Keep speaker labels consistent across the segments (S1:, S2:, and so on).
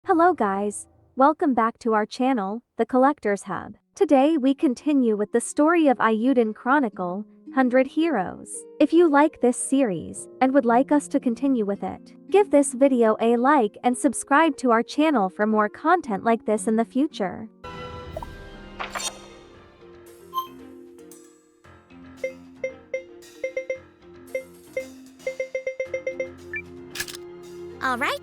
S1: Hello guys, welcome back to our channel, The Collector's Hub. Today we continue with the story of Eiyuden Chronicle, 100 Heroes. If you like this series and would like us to continue with it, give this video a like and subscribe to our channel for more content like this in the future.
S2: All right.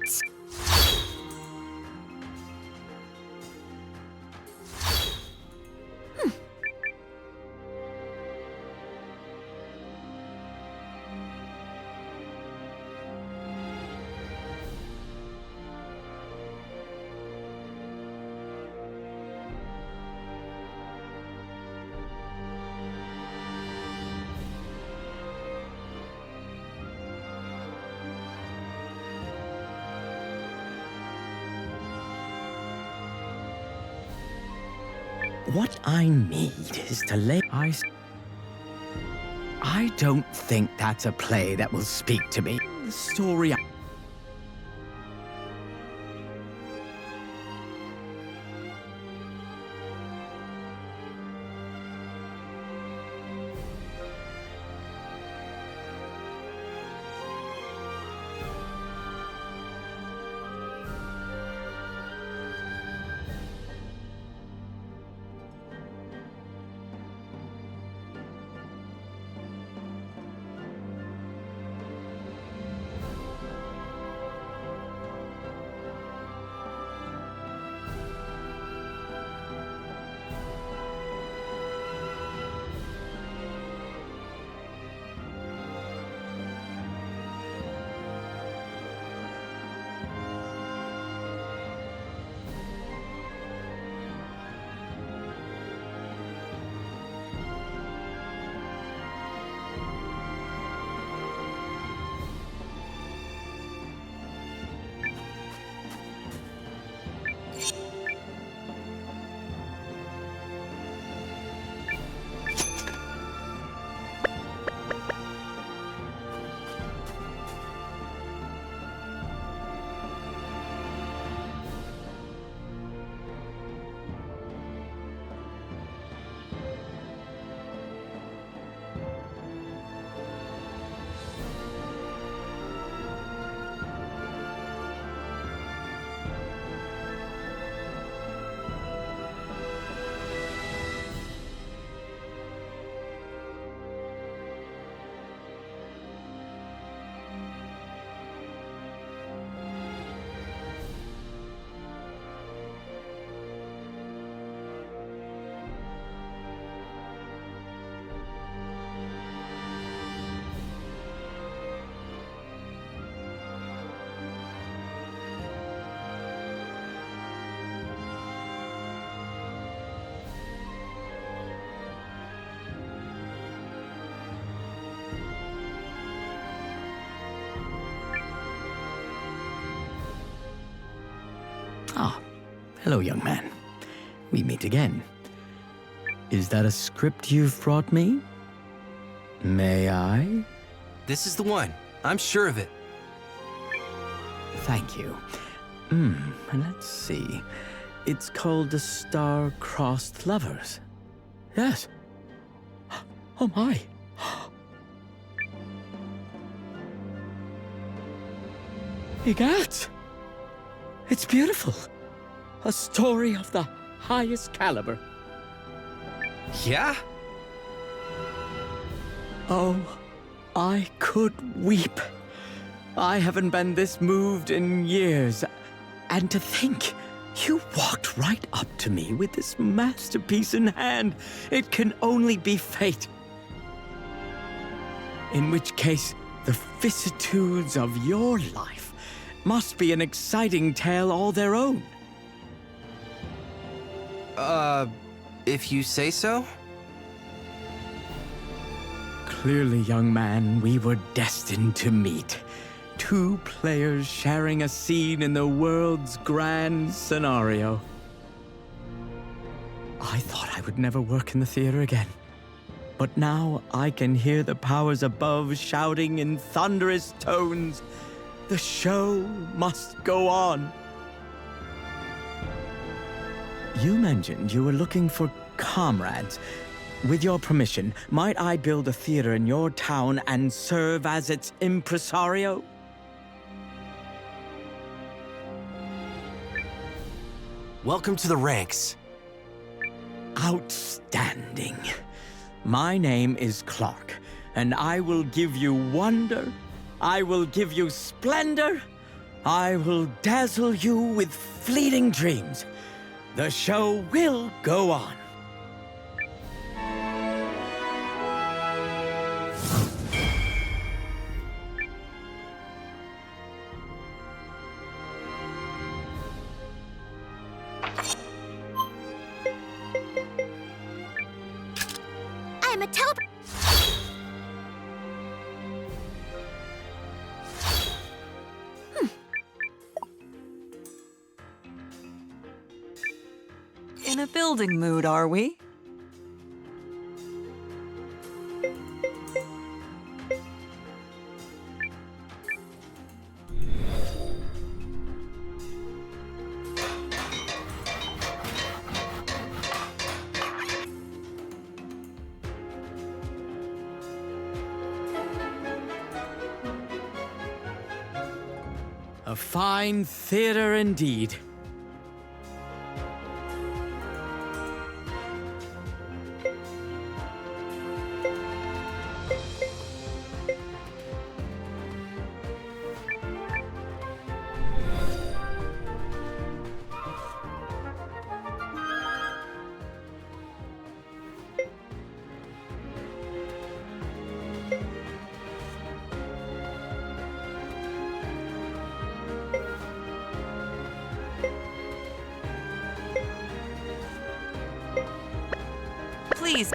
S3: What I need is to lay... I don't think that's a play that will speak to me. The story... Ah, hello, young man. We meet again. Is that a script you've brought me? May I?
S4: This is the one. I'm sure of it.
S3: Thank you. Let's see. It's called The Star-Crossed Lovers. Yes. Oh my. Egad! It's beautiful. A story of the highest caliber.
S4: Yeah?
S3: Oh, I could weep. I haven't been this moved in years. And to think, you walked right up to me with this masterpiece in hand. It can only be fate. In which case, the vicissitudes of your life must be an exciting tale all their own.
S4: If you say so?
S3: Clearly, young man, we were destined to meet. Two players sharing a scene in the world's grand scenario. I thought I would never work in the theater again. But now I can hear the powers above shouting in thunderous tones, "The show must go on." You mentioned you were looking for comrades. With your permission, might I build a theater in your town and serve as its impresario?
S4: Welcome to the ranks.
S3: Outstanding. My name is Clark, and I will give you wonder. I will give you splendor. I will dazzle you with fleeting dreams. The show will go on.
S2: I'm a tele-
S5: In a building mood, are we?
S3: A fine theater indeed.
S5: Please.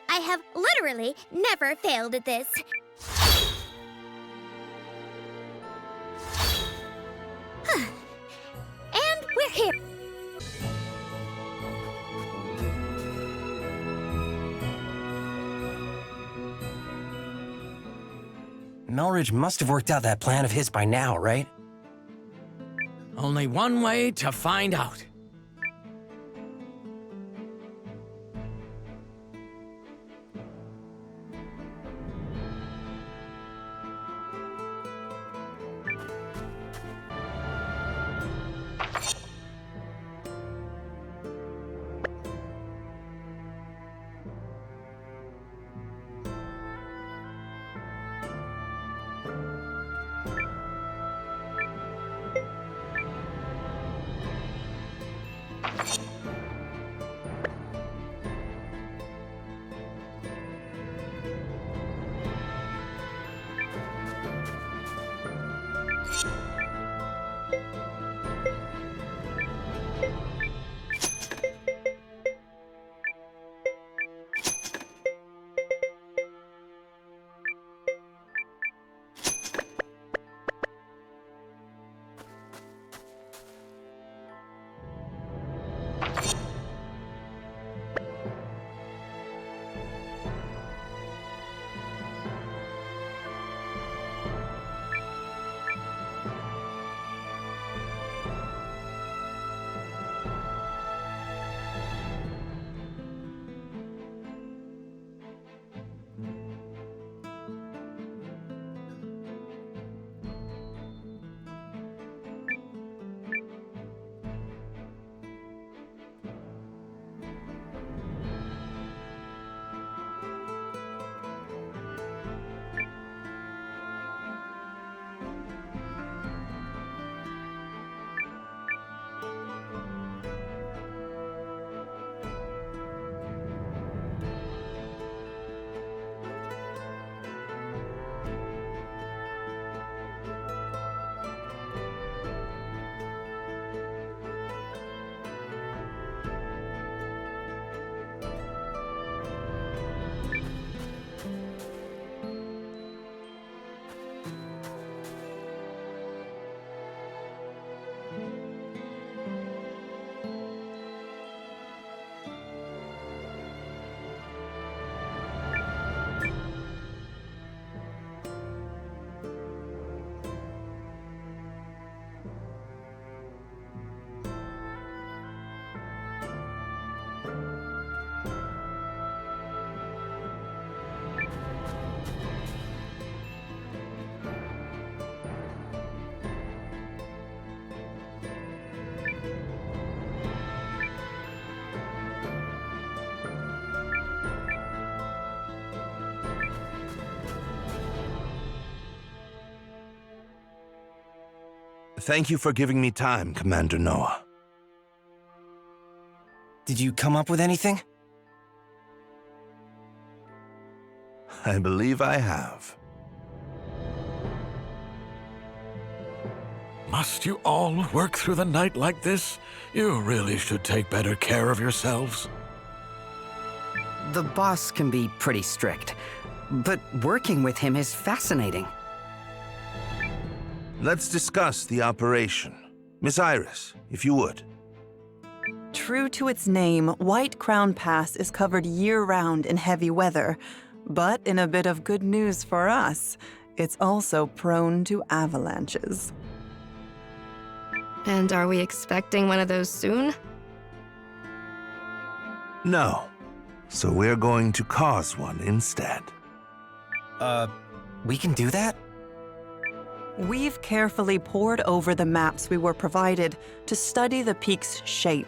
S2: I have literally never failed at this. And we're here.
S4: Melridge must have worked out that plan of his by now, right?
S3: Only one way to find out.
S6: Thank you for giving me time, Commander Noah.
S4: Did you come up with anything?
S6: I believe I have.
S7: Must you all work through the night like this? You really should take better care of yourselves.
S8: The boss can be pretty strict, but working with him is fascinating.
S6: Let's discuss the operation. Miss Iris, if you would.
S5: True to its name, White Crown Pass is covered year-round in heavy weather. But in a bit of good news for us, it's also prone to avalanches.
S9: And are we expecting one of those soon?
S6: No. So we're going to cause one instead.
S4: We can do that?
S5: We've carefully pored over the maps we were provided to study the peak's shape.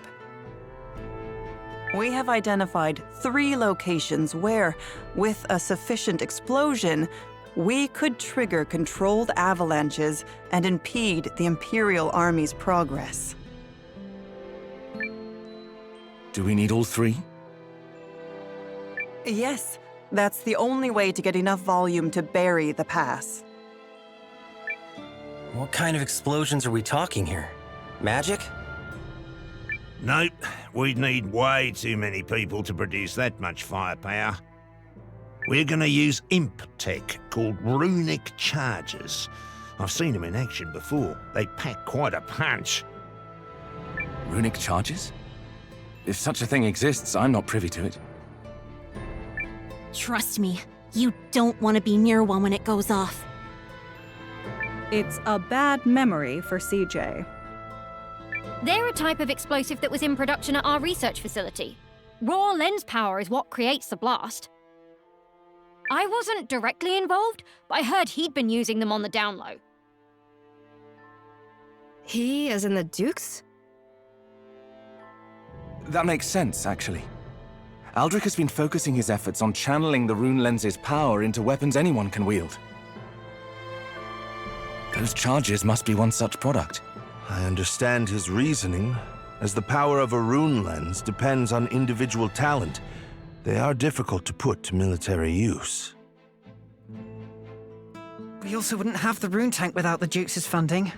S5: We have identified 3 locations where, with a sufficient explosion, we could trigger controlled avalanches and impede the Imperial Army's progress.
S7: Do we need all 3?
S5: Yes, that's the only way to get enough volume to bury the pass.
S4: What kind of explosions are we talking here? Magic?
S10: Nope, we'd need way too many people to produce that much firepower. We're gonna use imp tech called runic charges. I've seen them in action before. They pack quite a punch.
S11: Runic charges? If such a thing exists, I'm not privy to it.
S2: Trust me, you don't want to be near one when it goes off.
S12: It's a bad memory for CJ.
S13: They're a type of explosive that was in production at our research facility. Raw lens power is what creates the blast. I wasn't directly involved, but I heard he'd been using them on the down low.
S9: He, as in the Dukes?
S11: That makes sense, actually. Aldrich has been focusing his efforts on channeling the rune lens's power into weapons anyone can wield. Those charges must be one such product.
S6: I understand his reasoning, as the power of a rune lens depends on individual talent. They are difficult to put to military use.
S8: We also wouldn't have the rune tank without the Duke's funding.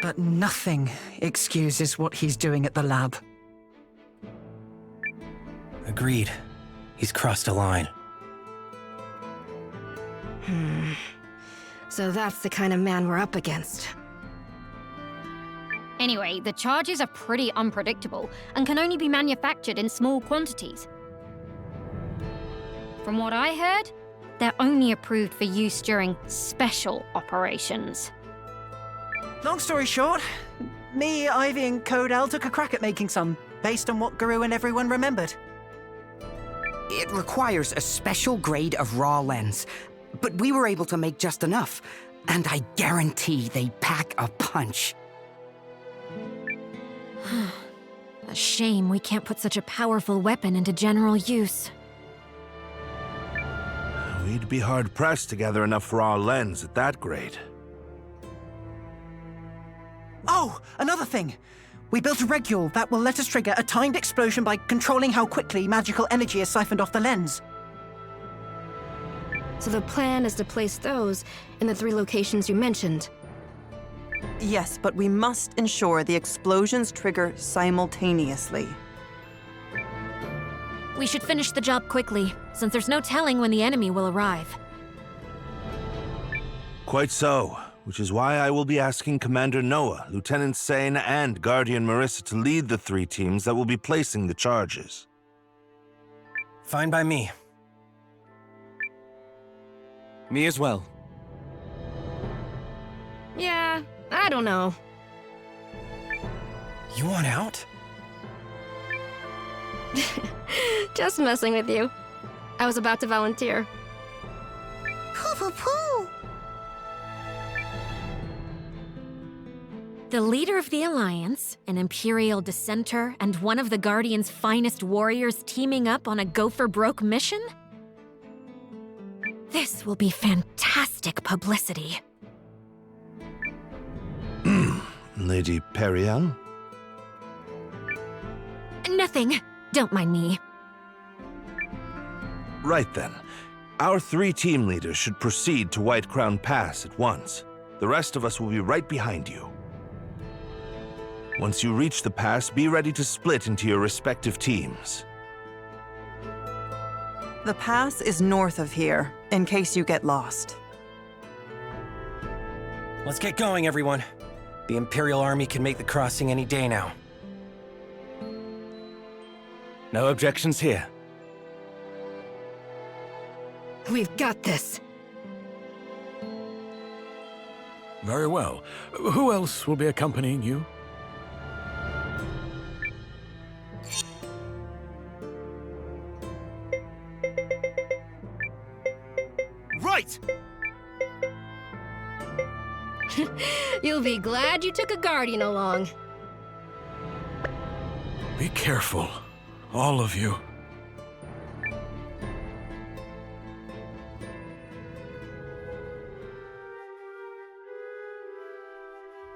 S8: But nothing excuses what he's doing at the lab.
S4: Agreed. He's crossed a line.
S9: So that's the kind of man we're up against.
S13: Anyway, the charges are pretty unpredictable and can only be manufactured in small quantities. From what I heard, they're only approved for use during special operations.
S8: Long story short, me, Ivy, and Codell took a crack at making some, based on what Guru and everyone remembered.
S14: It requires a special grade of raw lens, but we were able to make just enough, and I guarantee they pack a punch.
S13: A shame we can't put such a powerful weapon into general use.
S6: We'd be hard-pressed to gather enough raw lens at that grade.
S8: Oh, another thing! We built a regule that will let us trigger a timed explosion by controlling how quickly magical energy is siphoned off the lens.
S9: So the plan is to place those in the 3 locations you mentioned.
S5: Yes, but we must ensure the explosions trigger simultaneously.
S13: We should finish the job quickly, since there's no telling when the enemy will arrive.
S6: Quite so, which is why I will be asking Commander Noah, Lieutenant Sane, and Guardian Marissa to lead the 3 teams that will be placing the charges.
S4: Fine by me.
S11: Me as well.
S9: Yeah, I don't know.
S4: You want out?
S9: Just messing with you. I was about to volunteer.
S2: Poo-poo-poo!
S13: The leader of the Alliance, an Imperial dissenter, and one of the Guardian's finest warriors teaming up on a go-for-broke mission? This will be fantastic publicity.
S6: Lady Periel?
S13: Nothing. Don't mind me.
S6: Right then. Our 3 team leaders should proceed to White Crown Pass at once. The rest of us will be right behind you. Once you reach the pass, be ready to split into your respective teams.
S5: The pass is north of here, in case you get lost.
S4: Let's get going, everyone. The Imperial Army can make the crossing any day now.
S11: No objections here.
S9: We've got this.
S7: Very well. Who else will be accompanying you?
S4: Right!
S9: You'll be glad you took a guardian along.
S7: Be careful, all of you.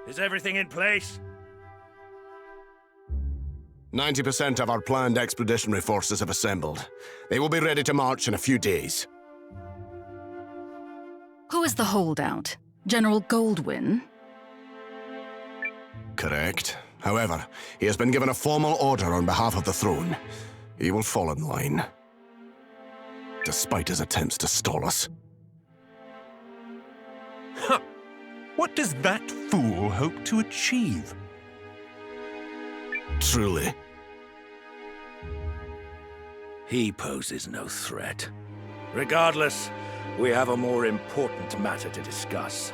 S15: Is everything in place?
S16: 90% of our planned expeditionary forces have assembled. They will be ready to march in a few days.
S17: Who is the holdout? General Goldwyn?
S16: Correct. However, he has been given a formal order on behalf of the throne. He will fall in line, despite his attempts to stall us.
S18: Huh. What does that fool hope to achieve?
S16: Truly.
S15: He poses no threat. Regardless, we have a more important matter to discuss.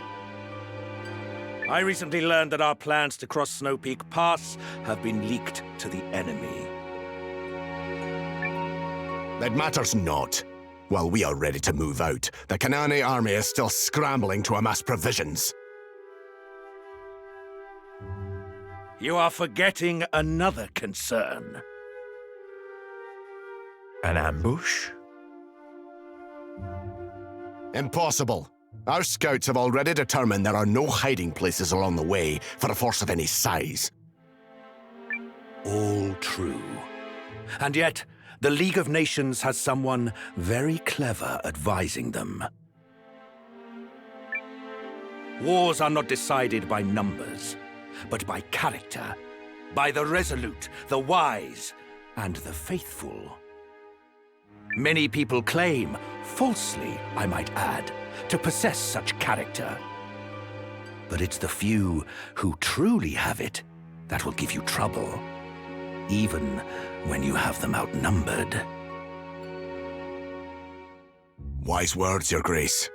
S15: I recently learned that our plans to cross Snow Peak Pass have been leaked to the enemy.
S16: That matters not. While we are ready to move out, the Kanane army is still scrambling to amass provisions.
S15: You are forgetting another concern.
S18: An ambush?
S16: Impossible. Our scouts have already determined there are no hiding places along the way for a force of any size.
S15: All true. And yet, the League of Nations has someone very clever advising them. Wars are not decided by numbers, but by character, by the resolute, the wise, and the faithful. Many people claim, falsely I might add, to possess such character. But it's the few who truly have it that will give you trouble, even when you have them outnumbered.
S16: Wise words, Your Grace.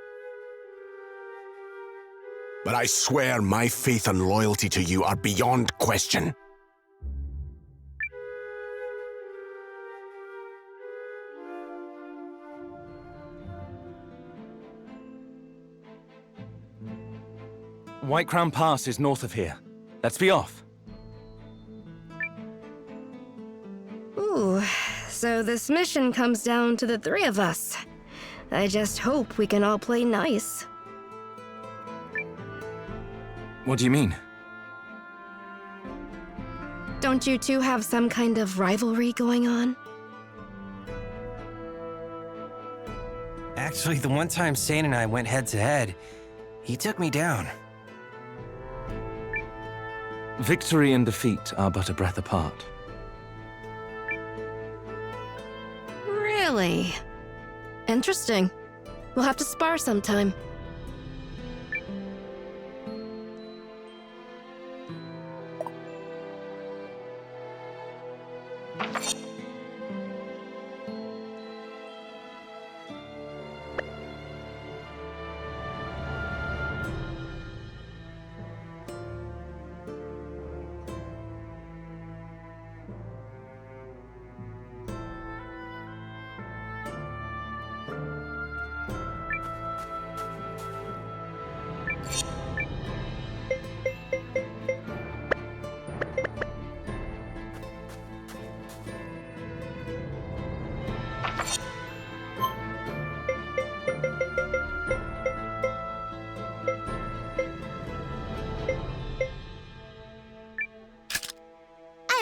S16: But I swear my faith and loyalty to you are beyond question.
S11: White Crown Pass is north of here. Let's be off.
S9: Ooh, so this mission comes down to the 3 of us. I just hope we can all play nice.
S11: What do you mean?
S9: Don't you two have some kind of rivalry going on?
S4: Actually, the one time Sane and I went head-to-head, he took me down.
S11: Victory and defeat are but a breath apart.
S9: Really? Interesting. We'll have to spar sometime.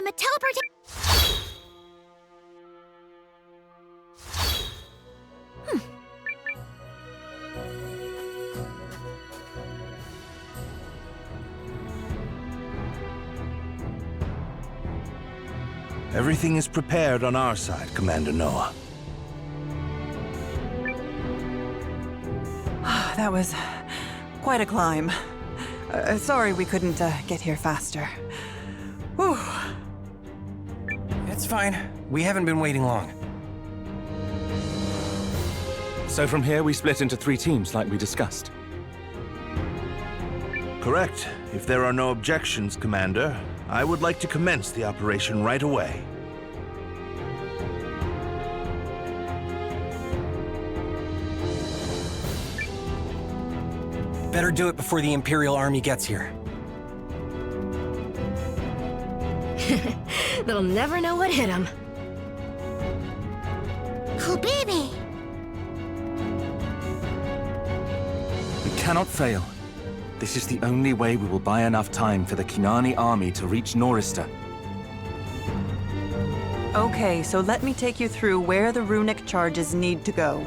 S2: a teleportation.
S6: Everything is prepared on our side, Commander Noah.
S5: That was quite a climb. Sorry we couldn't get here faster. Whew.
S4: It's fine. We haven't been waiting long.
S11: So from here, we split into 3 teams like we discussed.
S6: Correct. If there are no objections, Commander, I would like to commence the operation right away.
S4: Better do it before the Imperial Army gets here.
S9: They'll never know what hit them.
S2: Oh, baby.
S11: We cannot fail. This is the only way we will buy enough time for the Kinani army to reach Norista.
S5: Okay, so let me take you through where the runic charges need to go.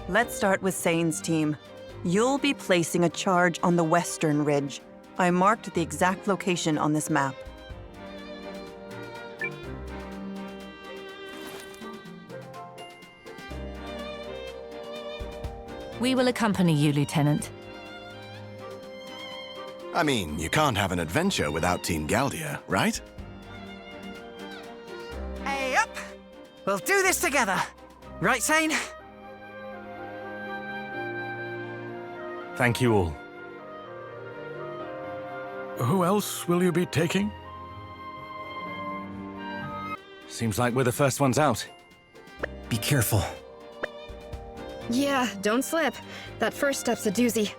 S5: Let's start with Sane's team. You'll be placing a charge on the western ridge. I marked the exact location on this map.
S17: We will accompany you, Lieutenant.
S16: I mean, you can't have an adventure without Team Galdia, right?
S8: Hey, up! We'll do this together. Right, Sane?
S11: Thank you all.
S7: Who else will you be taking?
S11: Seems like we're the first ones out.
S4: Be careful.
S9: Yeah, don't slip. That first step's a doozy.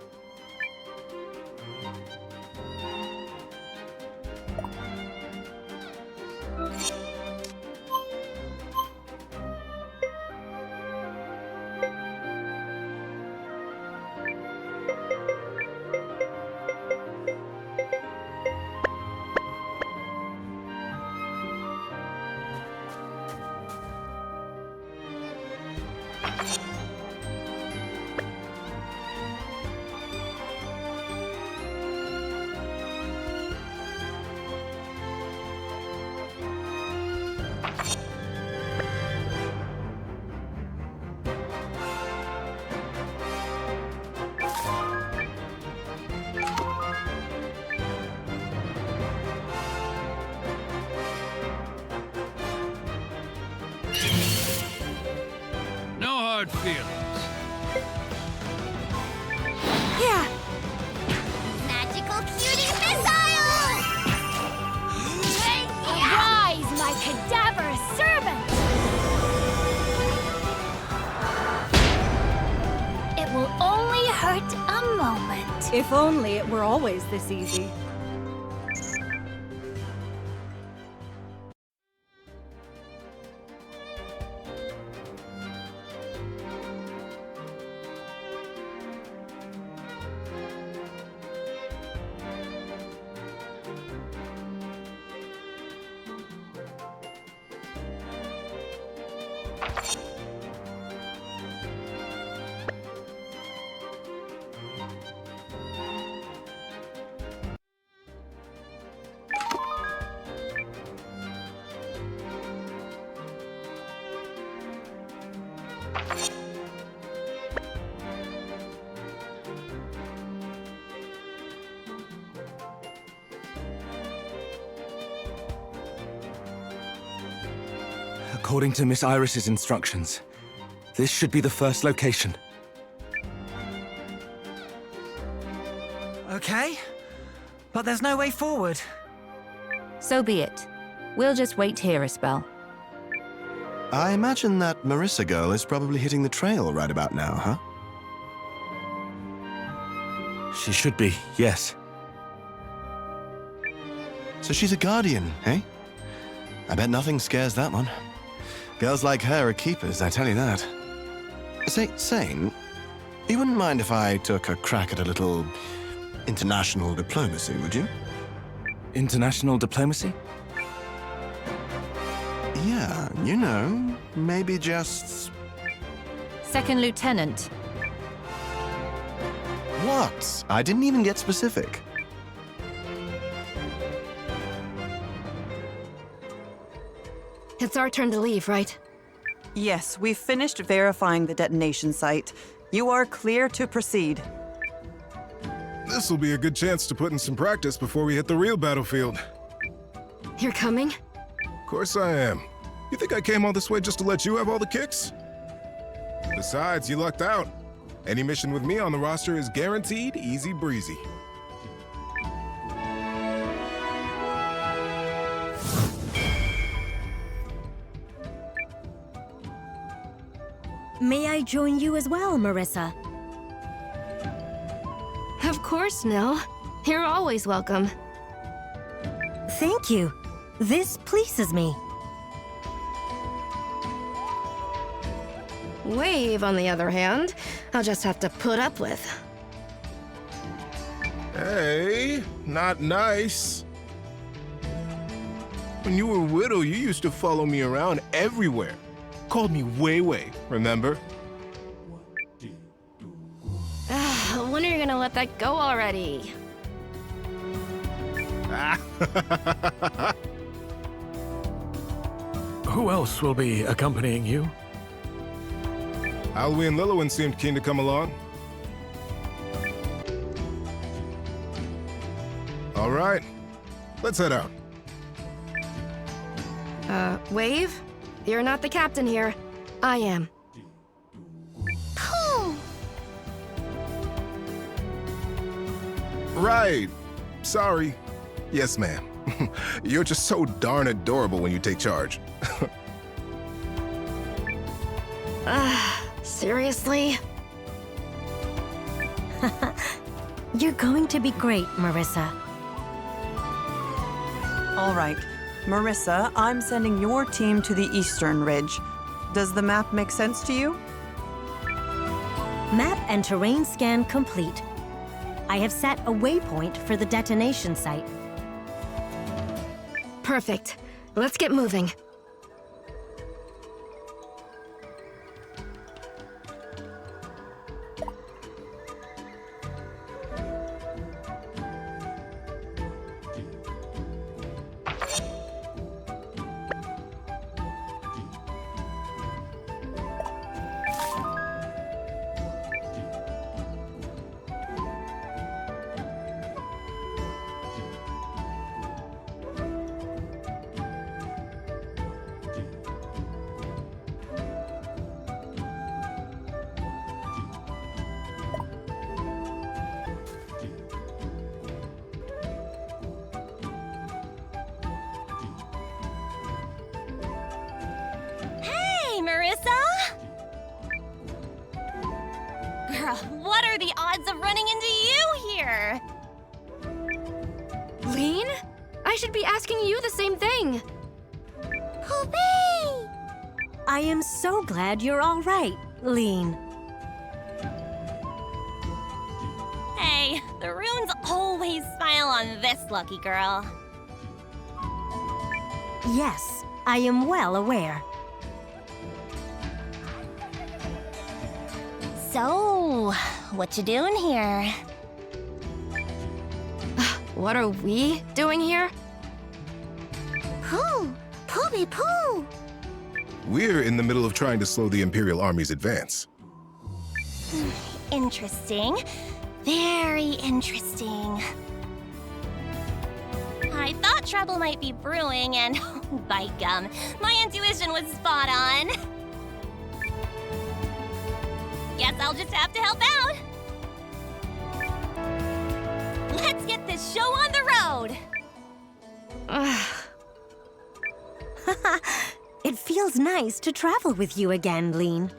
S19: No hard feelings.
S2: Yeah. Magical cutie missile!
S13: Arise, my cadaverous servant! It will only hurt a moment.
S12: If only it were always this easy.
S11: According to Miss Iris's instructions, this should be the first location.
S8: Okay, but there's no way forward.
S17: So be it. We'll just wait here a spell.
S16: I imagine that Marissa girl is probably hitting the trail right about now, huh?
S11: She should be, yes.
S16: So she's a guardian, eh? I bet nothing scares that one. Girls like her are keepers, I tell you that. Say, Sane, You wouldn't mind if I took a crack at a little international diplomacy, would you?
S11: International diplomacy?
S16: Yeah, you know, maybe just...
S19: Second Lieutenant.
S16: What? I didn't even get specific.
S9: It's our turn to leave, right?
S5: Yes, we've finished verifying the detonation site. You are clear to proceed.
S20: This'll be a good chance to put in some practice before we hit the real battlefield.
S9: You're coming?
S20: Of course I am. You think I came all this way just to let you have all the kicks? Besides, you lucked out. Any mission with me on the roster is guaranteed easy breezy.
S21: May I join you as well, Marissa?
S9: Of course, Nell. You're always welcome.
S21: Thank you. This pleases me.
S9: Wave, on the other hand, I'll just have to put up with.
S20: Hey, not nice. When you were little, you used to follow me around everywhere. Called me Wei, remember?
S9: When are you gonna let that go already?
S7: Who else will be accompanying you?
S20: Alwi and Lilliwan seemed keen to come along. All right, let's head out.
S9: Wave? You're not the captain here. I am.
S20: Right. Sorry. Yes, ma'am. You're just so darn adorable when you take charge.
S9: Seriously?
S21: You're going to be great, Marissa.
S5: All right. Marissa, I'm sending your team to the Eastern Ridge. Does the map make sense to you?
S21: Map and terrain scan complete. I have set a waypoint for the detonation site.
S9: Perfect. Let's get moving.
S2: Girl, what are the odds of running into you here?
S9: Lean? I should be asking you the same thing.
S21: Poopy! I am so glad you're all right, Lean.
S2: Hey, the runes always smile on this lucky girl.
S21: Yes, I am well aware.
S2: So, what you doing here?
S9: What are we doing here?
S2: Pooh! Pooby poo!
S20: We're in the middle of trying to slow the Imperial Army's advance.
S2: Interesting. Very interesting. I thought trouble might be brewing, and by gum, my intuition was spot on. Guess I'll just have to help out. Let's get this show on the road.
S21: It feels nice to travel with you again, Lean.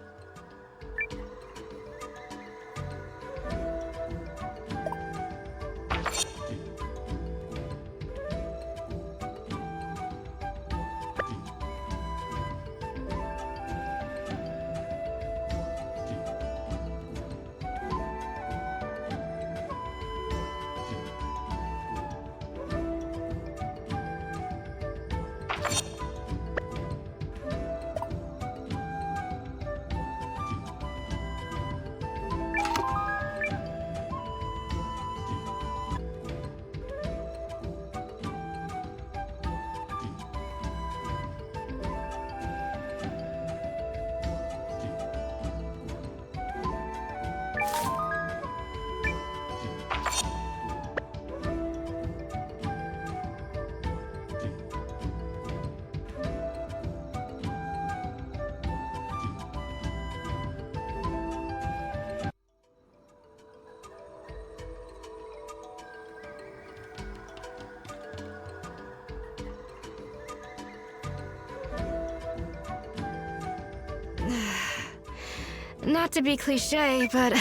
S9: Not to be cliché, but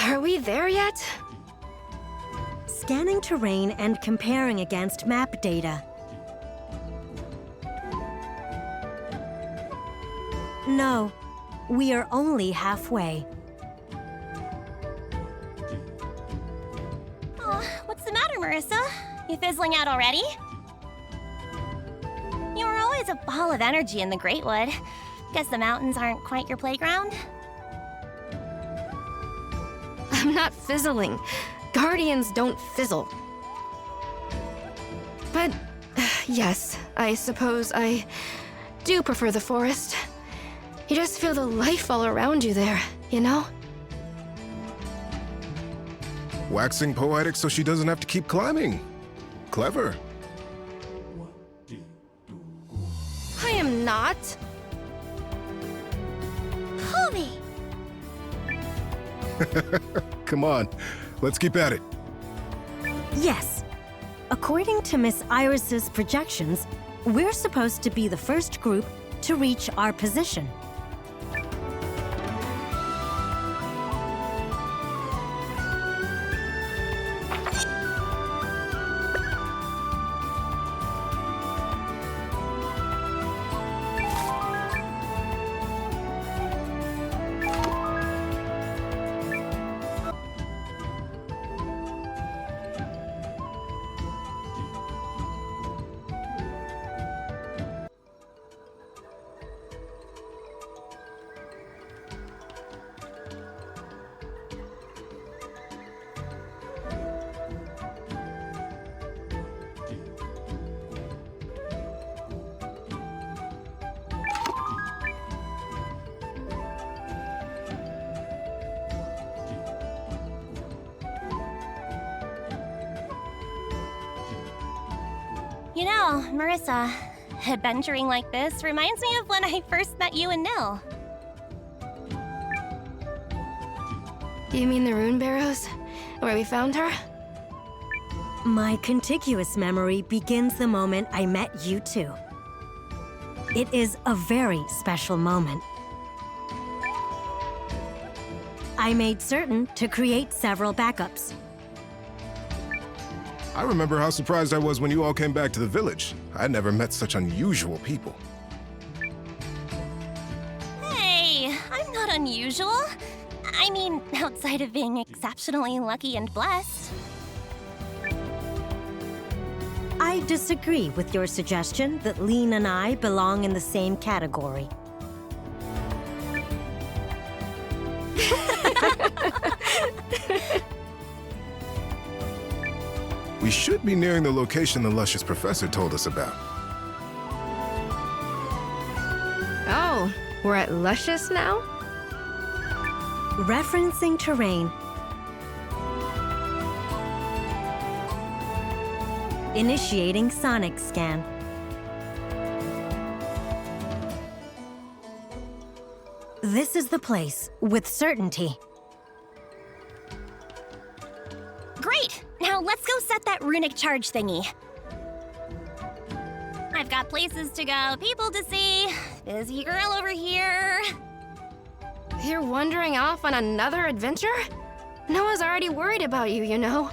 S9: are we there yet?
S21: Scanning terrain and comparing against map data. No, we are only halfway.
S2: Oh, what's the matter, Marissa? You fizzling out already? You were always a ball of energy in the Greatwood. Guess the mountains aren't quite your playground?
S9: I'm not fizzling. Guardians don't fizzle. But yes, I suppose I do prefer the forest. You just feel the life all around you there, you know?
S20: Waxing poetic so she doesn't have to keep climbing. Clever.
S9: I am not.
S2: Hobie!
S20: Come on, let's keep at it.
S21: Yes. According to Miss Iris's projections, we're supposed to be the first group to reach our position.
S2: You know, Marissa, adventuring like this reminds me of when I first met you and Nil.
S9: You mean the Rune Barrows? Where we found her?
S21: My contiguous memory begins the moment I met you two. It is a very special moment. I made certain to create several backups.
S20: I remember how surprised I was when you all came back to the village. I'd never met such unusual people.
S2: Hey, I'm not unusual. I mean, outside of being exceptionally lucky and blessed.
S21: I disagree with your suggestion that Lean and I belong in the same category.
S20: We should be nearing the location the luscious professor told us about.
S9: Oh, we're at Luscious now?
S21: Referencing terrain. Initiating sonic scan. This is the place, with certainty.
S2: Great! Now let's go set that runic charge thingy. I've got places to go, people to see. Busy girl over here.
S9: You're wandering off on another adventure? Noah's already worried about you, you know.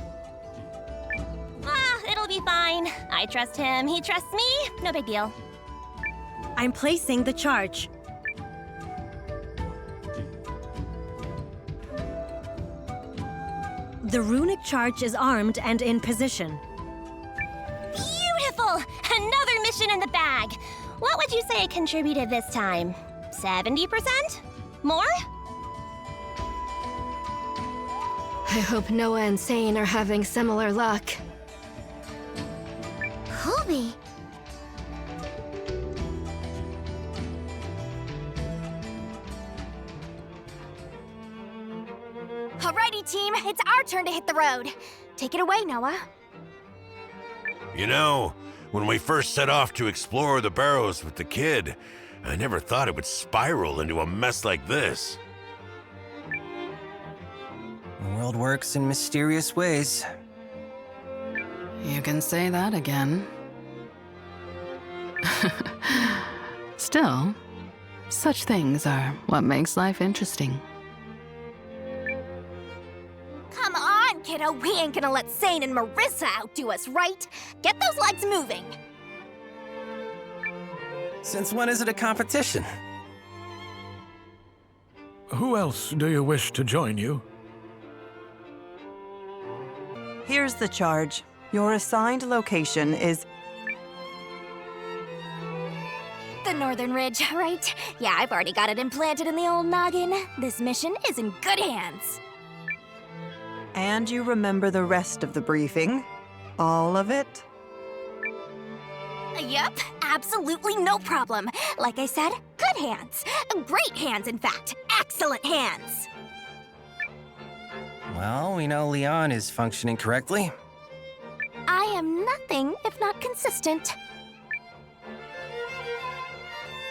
S2: Ah, it'll be fine. I trust him, he trusts me. No big deal.
S21: I'm placing the charge. The runic charge is armed and in position.
S2: Beautiful! Another mission in the bag. What would you say I contributed this time? 70%? More?
S9: I hope Noah and Sane are having similar luck.
S2: Hobie.
S1: Alrighty, team, it's our turn to hit the road. Take it away, Noah.
S10: You know, when we first set off to explore the barrows with the kid, I never thought it would spiral into a mess like this.
S4: The world works in mysterious ways.
S17: You can say that again. Still, such things are what makes life interesting.
S1: Come on, kiddo. We ain't gonna let Sane and Marissa outdo us, right? Get those legs moving.
S4: Since when is it a competition?
S7: Who else do you wish to join you?
S5: Here's the charge. Your assigned location is...
S1: The Northern Ridge, right? Yeah, I've already got it implanted in the old noggin. This mission is in good hands.
S5: And you remember the rest of the briefing? All of it?
S1: Yep, absolutely no problem. Like I said, good hands. Great hands, in fact. Excellent hands.
S4: Well, we know Leon is functioning correctly.
S1: I am nothing if not consistent.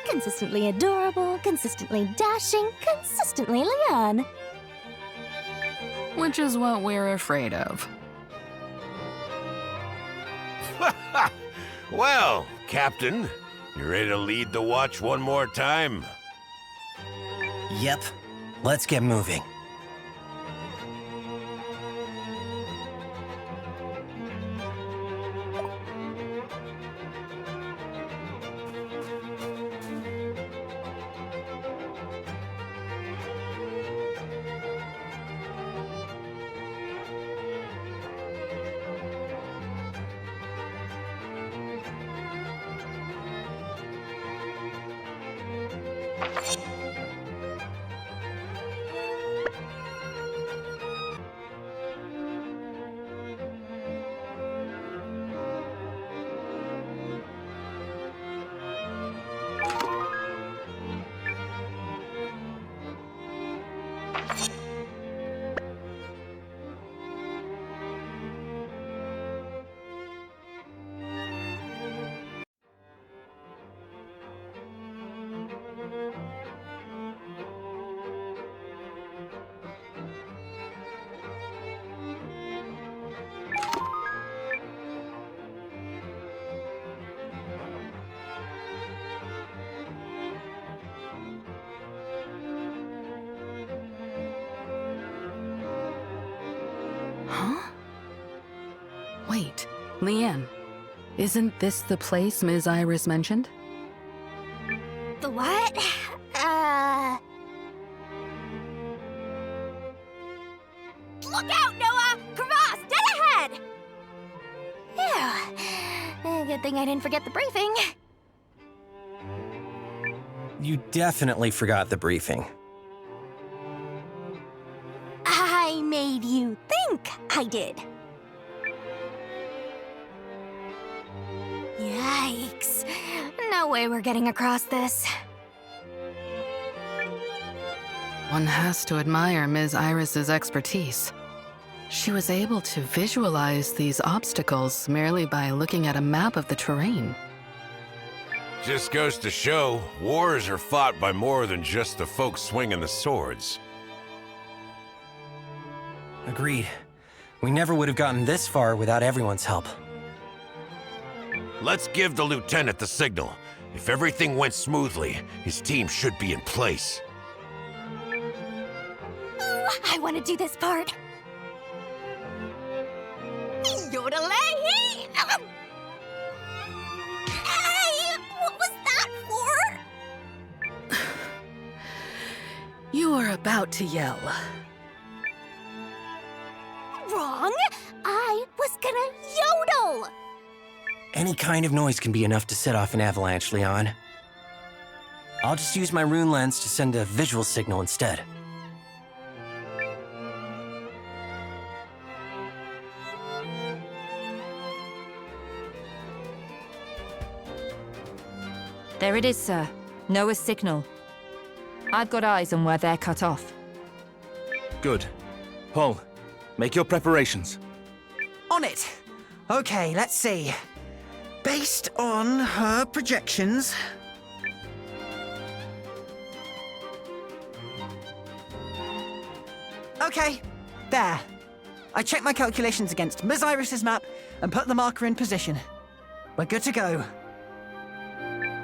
S1: Consistently adorable, consistently dashing, consistently Leon.
S17: Which is what we're afraid of.
S3: Well, Captain, you ready to lead the watch one more time?
S4: Yep. Let's get moving.
S17: Huh? Wait, Leanne, isn't this the place Ms. Iris mentioned?
S1: The what? Look out, Noah! Crevasse, dead ahead! Phew. Good thing I didn't forget the briefing.
S4: You definitely forgot the briefing.
S1: I made you think I did. Yikes. No way we're getting across this.
S17: One has to admire Ms. Iris's expertise. She was able to visualize these obstacles merely by looking at a map of the terrain.
S3: Just goes to show, wars are fought by more than just the folks swinging the swords.
S4: Agreed. We never would have gotten this far without everyone's help.
S3: Let's give the lieutenant the signal. If everything went smoothly, his team should be in place.
S1: Ooh, I want to do this part. Yodelay! Hey, what was that for?
S17: You were about to yell.
S1: Wrong. I was gonna yodel.
S4: Any kind of noise can be enough to set off an avalanche, Leon. I'll just use my rune lens to send a visual signal instead.
S19: There it is, sir. Noah's signal. I've got eyes on where they're cut off.
S11: Good. Paul, make your preparations.
S8: On it. Okay, let's see. Based on her projections... Okay, there. I checked my calculations against Ms. Iris's map and put the marker in position. We're good to go.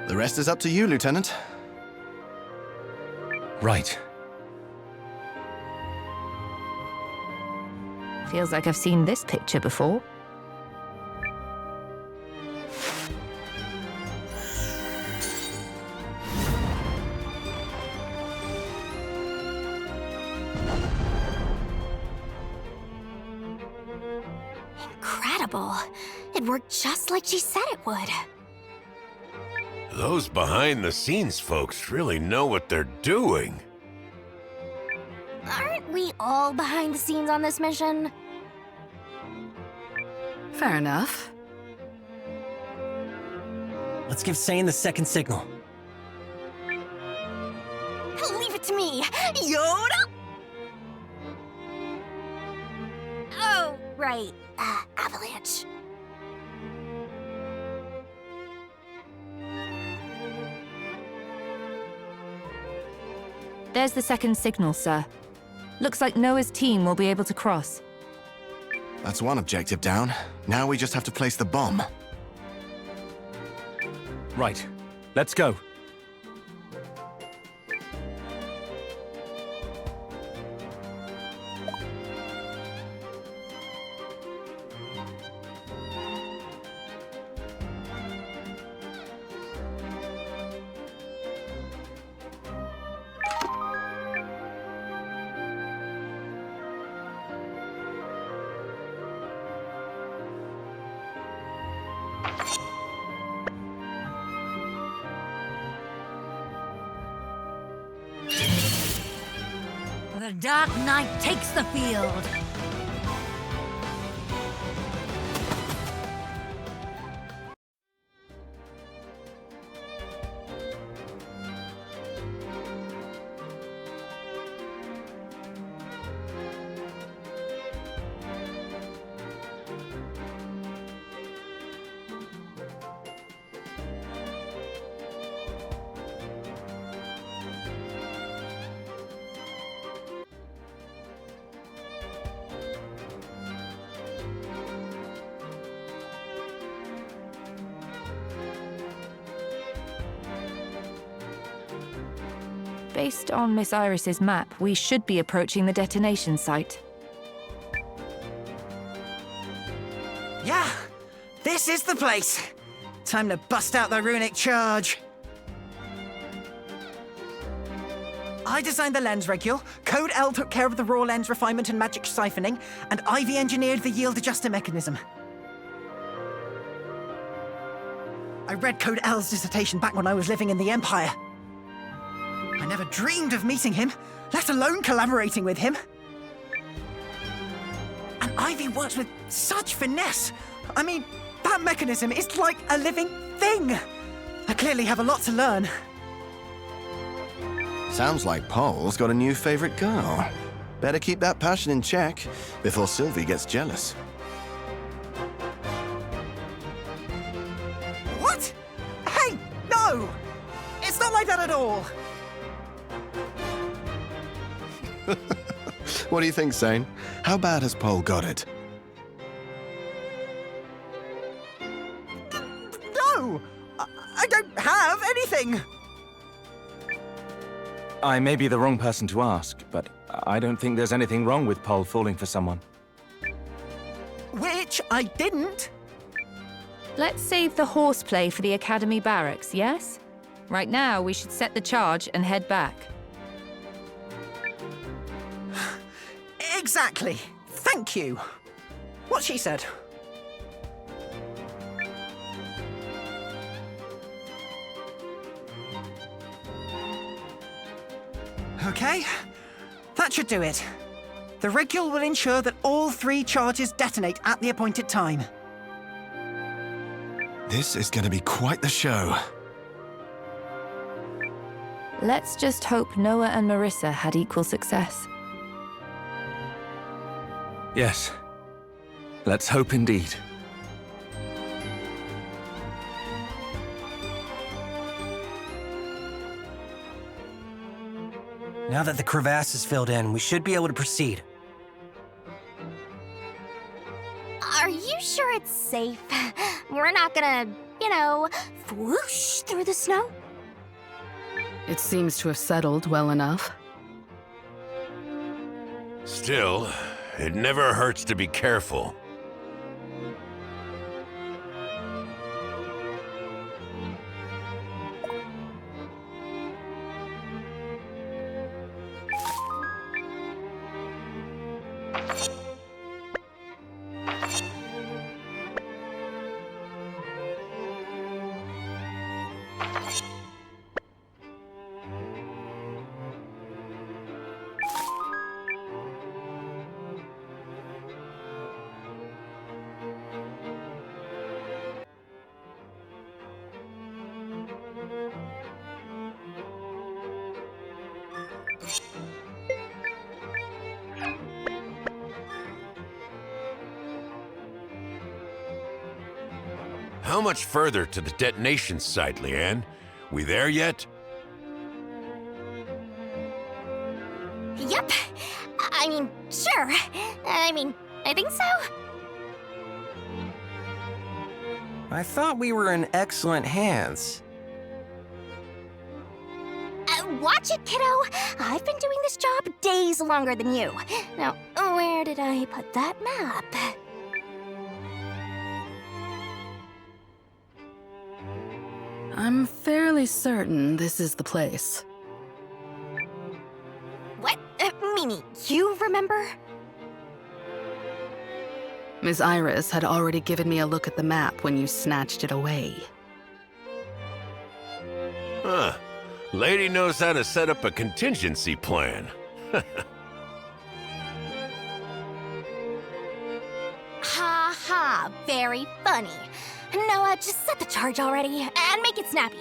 S22: The rest is up to you, Lieutenant.
S11: Right.
S19: Feels like I've seen this picture before.
S1: Incredible. It worked just like she said it would.
S3: Those behind-the-scenes folks really know what they're doing.
S1: Aren't we all behind the scenes on this mission?
S17: Fair enough.
S4: Let's give Sane the second signal.
S1: Leave it to me, Yoda! Oh, right. Avalanche.
S19: There's the second signal, sir. Looks like Noah's team will be able to cross.
S22: That's one objective down. Now we just have to place the bomb.
S11: Right. Let's go.
S14: The Dark Knight takes the field.
S19: Based on Miss Iris's map, we should be approaching the detonation site.
S8: Yeah, this is the place. Time to bust out the runic charge. I designed the lens regule, Code L took care of the raw lens refinement and magic siphoning, and Ivy engineered the yield adjuster mechanism. I read Code L's dissertation back when I was living in the Empire. I never dreamed of meeting him, let alone collaborating with him. And Ivy works with such finesse. I mean, that mechanism is like a living thing. I clearly have a lot to learn.
S22: Sounds like Paul's got a new favorite girl. Better keep that passion in check before Sylvie gets jealous.
S8: What? Hey, no! It's not like that at all.
S22: What do you think, Zane? How bad has Paul got it?
S8: No! I don't have anything!
S11: I may be the wrong person to ask, but I don't think there's anything wrong with Paul falling for someone.
S8: Which I didn't.
S19: Let's save the horseplay for the Academy barracks, yes? Right now, we should set the charge and head back.
S8: Exactly. Thank you. What she said. Okay, that should do it. The regule will ensure that all 3 charges detonate at the appointed time.
S22: This is going to be quite the show.
S19: Let's just hope Noah and Marissa had equal success.
S11: Yes. Let's hope indeed.
S4: Now that the crevasse is filled in, we should be able to proceed.
S1: Are you sure it's safe? We're not gonna, whoosh through the snow?
S17: It seems to have settled well enough.
S3: Still, It never hurts to be careful. How much further to the detonation site, Leanne? We there yet?
S1: Yep. I mean, sure. I think so.
S4: I thought we were in excellent hands.
S1: Watch it, kiddo. I've been doing this job days longer than you. Now, where did I put that map?
S17: I'm fairly certain this is the place.
S1: What? Mimi, you remember?
S17: Ms. Iris had already given me a look at the map when you snatched it away.
S3: Huh. Lady knows how to set up a contingency plan.
S1: Ha ha, very funny. Noah, just set the charge already, and make it snappy.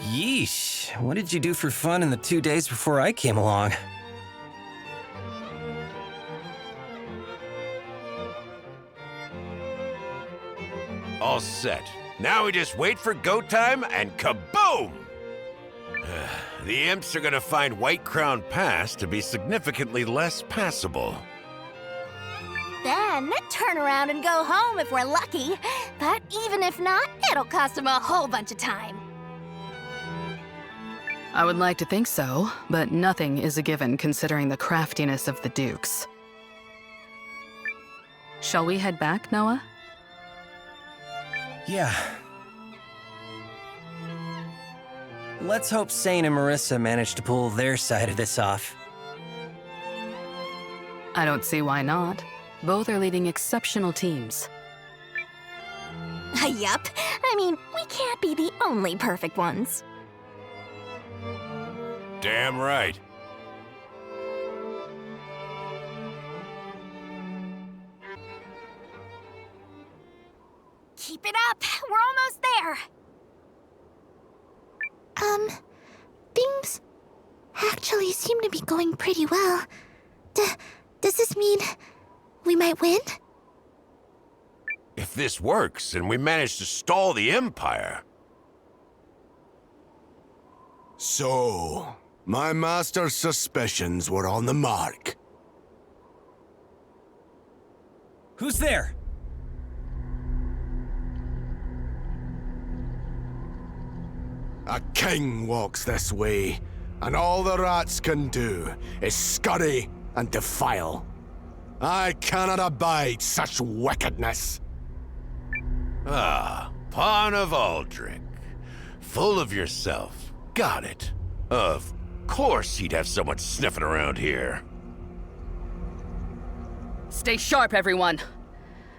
S4: Yeesh, what did you do for fun in the 2 days before I came along?
S3: All set. Now we just wait for go time and kaboom! The imps are gonna find White Crown Pass to be significantly less passable.
S1: Then turn around and go home if we're lucky. But even if not, it'll cost them a whole bunch of time.
S17: I would like to think so, but nothing is a given considering the craftiness of the Dukes. Shall we head back, Noah?
S4: Yeah. Let's hope Sane and Marissa manage to pull their side of this off.
S17: I don't see why not. Both are leading exceptional teams.
S1: Yup. I mean, we can't be the only perfect ones.
S3: Damn right.
S1: Keep it up. We're almost there.
S15: Things actually seem to be going pretty well. Does this mean we might win?
S3: If this works and we manage to stall the Empire...
S16: So, my master's suspicions were on the mark.
S4: Who's there?
S16: A king walks this way, and all the rats can do is scurry and defile. I cannot abide such wickedness.
S3: Ah, Pawn of Aldrich. Full of yourself. Got it. Of course he'd have someone sniffing around here.
S17: Stay sharp, everyone.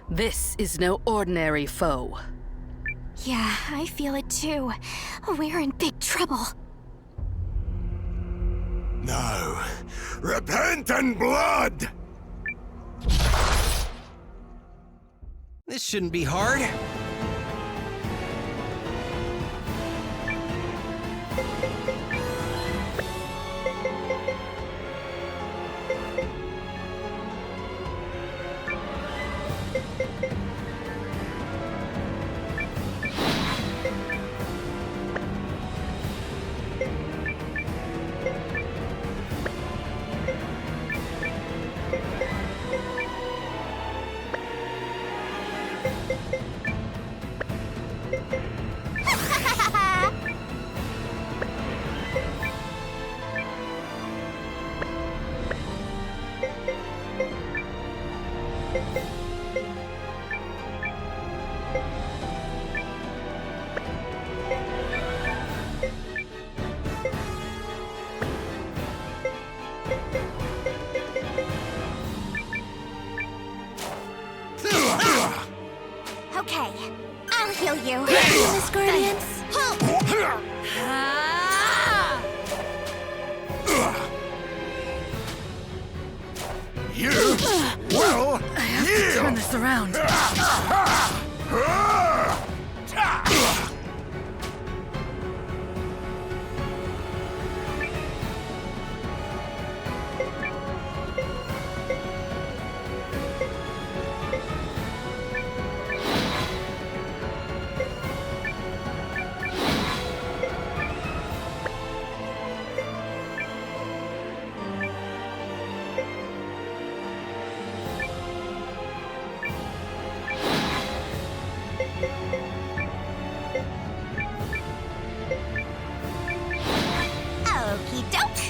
S17: This is no ordinary foe.
S1: Yeah, I feel it too. We're in big trouble.
S16: Now, repent in blood!
S4: This shouldn't be hard.
S1: you.
S15: Miss Guardians.
S16: You will
S14: I have to turn this around.
S1: Okie doke.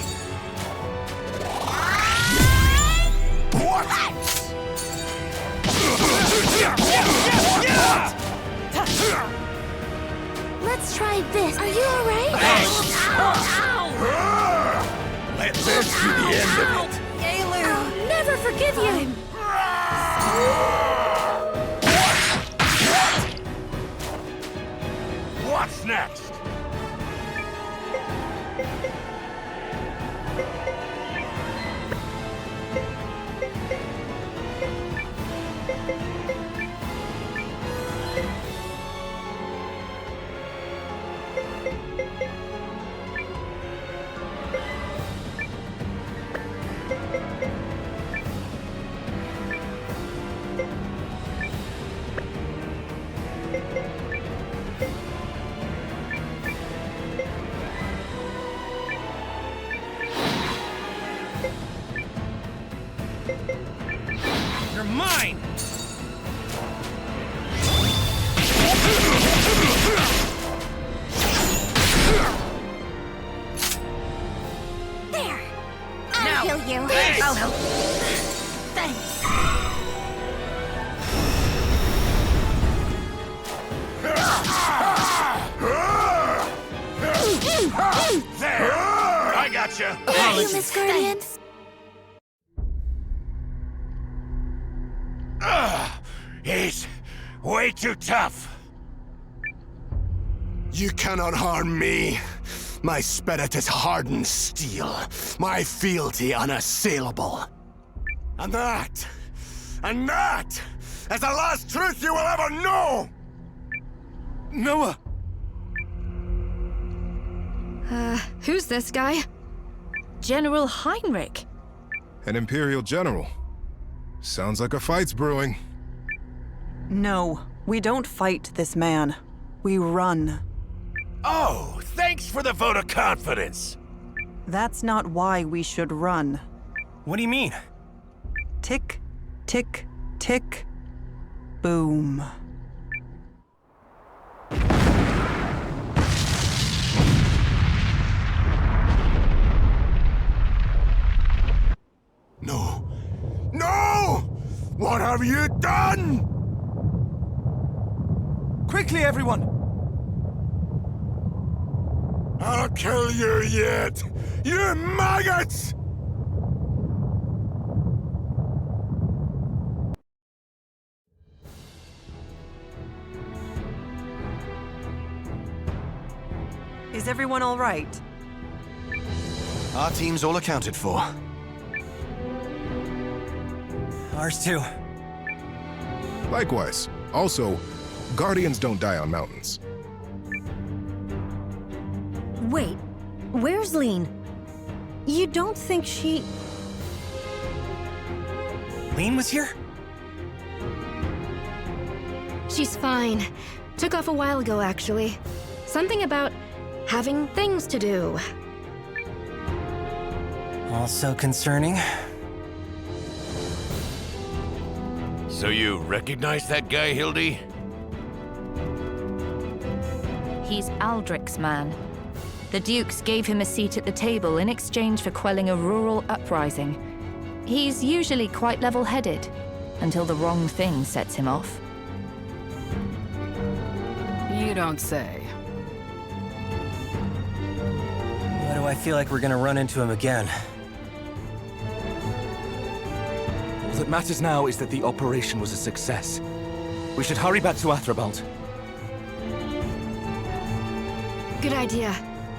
S15: Let's try this. Are you alright?
S16: Let this be the end of it.
S15: I'll never forgive you.
S3: What's next?
S4: You're mine!
S1: There. I'll heal you.
S14: I'll help. Thanks.
S3: There! I gotcha!
S15: Thank you, Miss Guardians.
S3: He's way too tough.
S16: You cannot harm me. My spirit is hardened steel, my fealty unassailable. And that is the last truth you will ever know!
S11: Noah!
S9: Who's this guy?
S19: General Heinrich.
S20: An Imperial general. Sounds like a fight's brewing.
S5: No, we don't fight this man. We run.
S3: Oh, thanks for the vote of confidence.
S5: That's not why we should run.
S4: What do you mean?
S5: Tick, tick, tick, boom.
S16: No! No! What have you done?
S11: Quickly, everyone!
S16: I'll kill you yet! You maggots!
S5: Is everyone all right?
S22: Our team's all accounted for.
S4: Ours too.
S20: Likewise. Also, Guardians don't die on mountains.
S21: Wait, where's Lean? You don't think she...
S4: Lean was here?
S9: She's fine. Took off a while ago, actually. Something about having things to do.
S4: Also concerning.
S3: So you recognize that guy, Hildy?
S19: He's Aldrich's man. The Dukes gave him a seat at the table in exchange for quelling a rural uprising. He's usually quite level-headed, until the wrong thing sets him off.
S17: You don't say.
S4: Why do I feel like we're gonna run into him again?
S11: All that matters now is that the operation was a success. We should hurry back to Athrabalt.
S9: Good idea.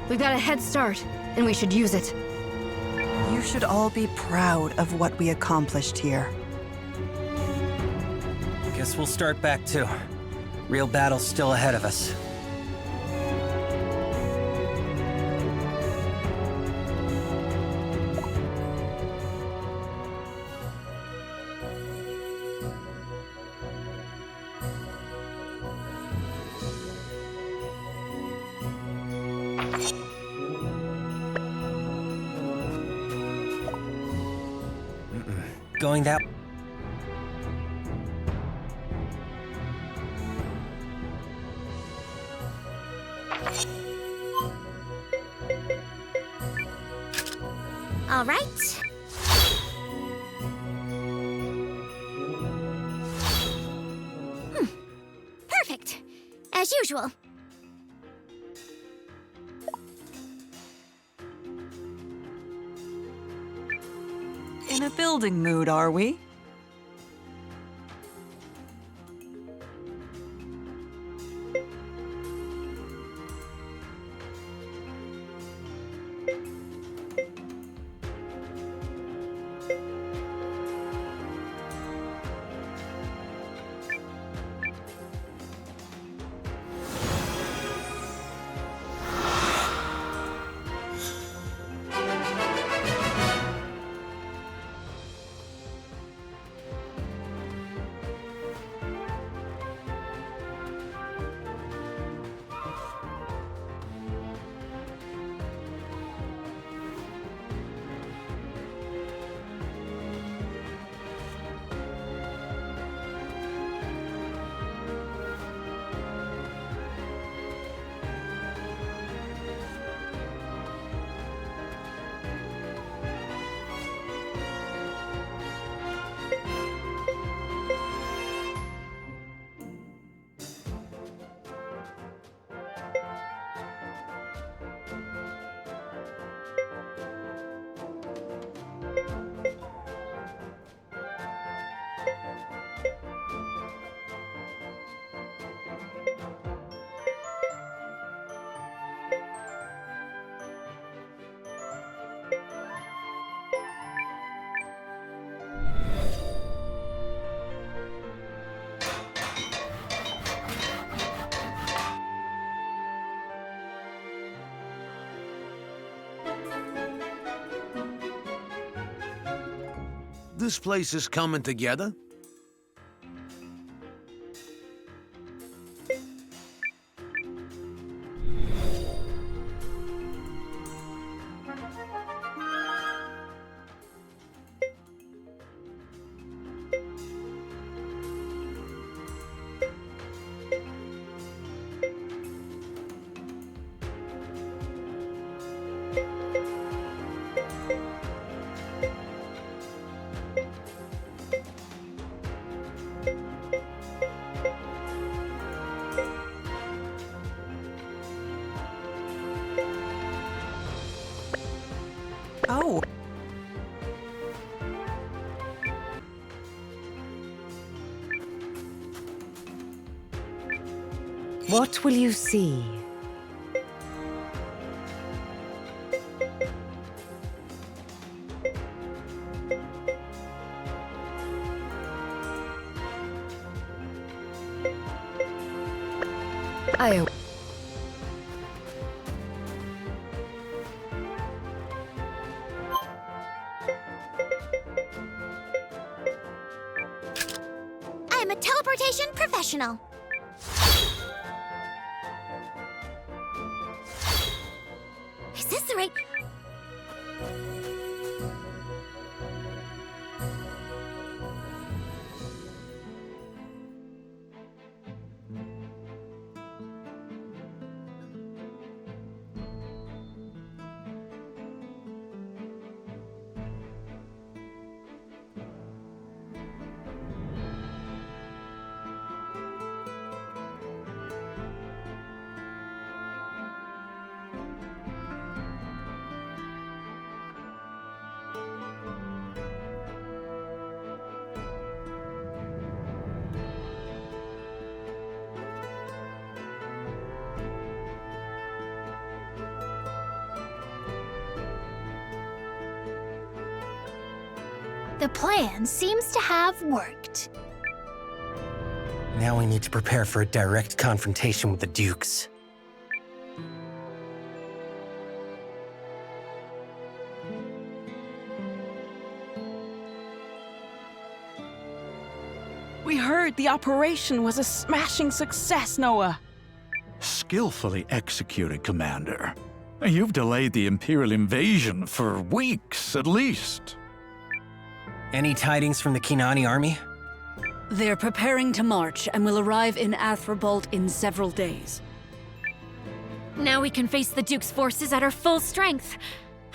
S9: We've got a head start, and we should use it.
S5: You should all be proud of what we accomplished here.
S4: Guess we'll start back too. Real battle's still ahead of us. Going that...
S15: All right. Perfect. As usual.
S5: In a building mood, are we?
S6: This place is coming together.
S5: Oh.
S21: What will you see? I...
S15: I'm a teleportation professional. Is this the right...
S1: The plan seems to have worked.
S4: Now we need to prepare for a direct confrontation with the Dukes.
S13: We heard the operation was a smashing success, Noah.
S18: Skillfully executed, Commander. You've delayed the Imperial invasion for weeks, at least.
S4: Any tidings from the Kinani army?
S14: They're preparing to march and will arrive in Athrobalt in several days.
S23: Now we can face the Duke's forces at our full strength.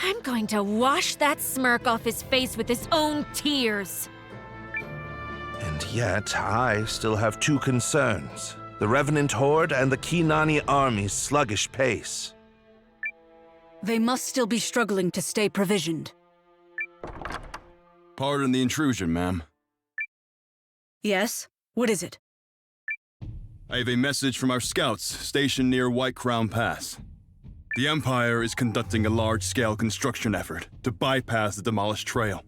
S23: I'm going to wash that smirk off his face with his own tears.
S10: And yet, I still have two concerns. The Revenant Horde and the Kinani army's sluggish pace.
S14: They must still be struggling to stay provisioned.
S11: Pardon the intrusion, ma'am.
S14: Yes? What is it?
S11: I have a message from our scouts stationed near White Crown Pass. The Empire is conducting a large-scale construction effort to bypass the demolished trail.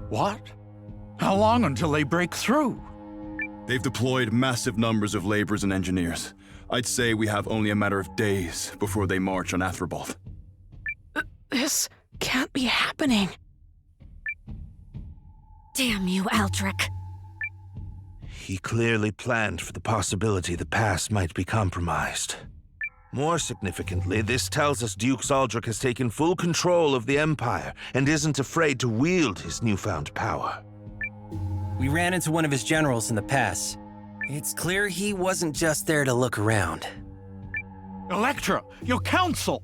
S18: What? How long until they break through?
S11: They've deployed massive numbers of laborers and engineers. I'd say we have only a matter of days before they march on Athrobalt.
S13: This can't be happening.
S23: Damn you, Aldrich.
S10: He clearly planned for the possibility the pass might be compromised. More significantly, this tells us Duke Aldrich has taken full control of the Empire and isn't afraid to wield his newfound power.
S4: We ran into one of his generals in the pass. It's clear he wasn't just there to look around.
S18: Electra, your counsel!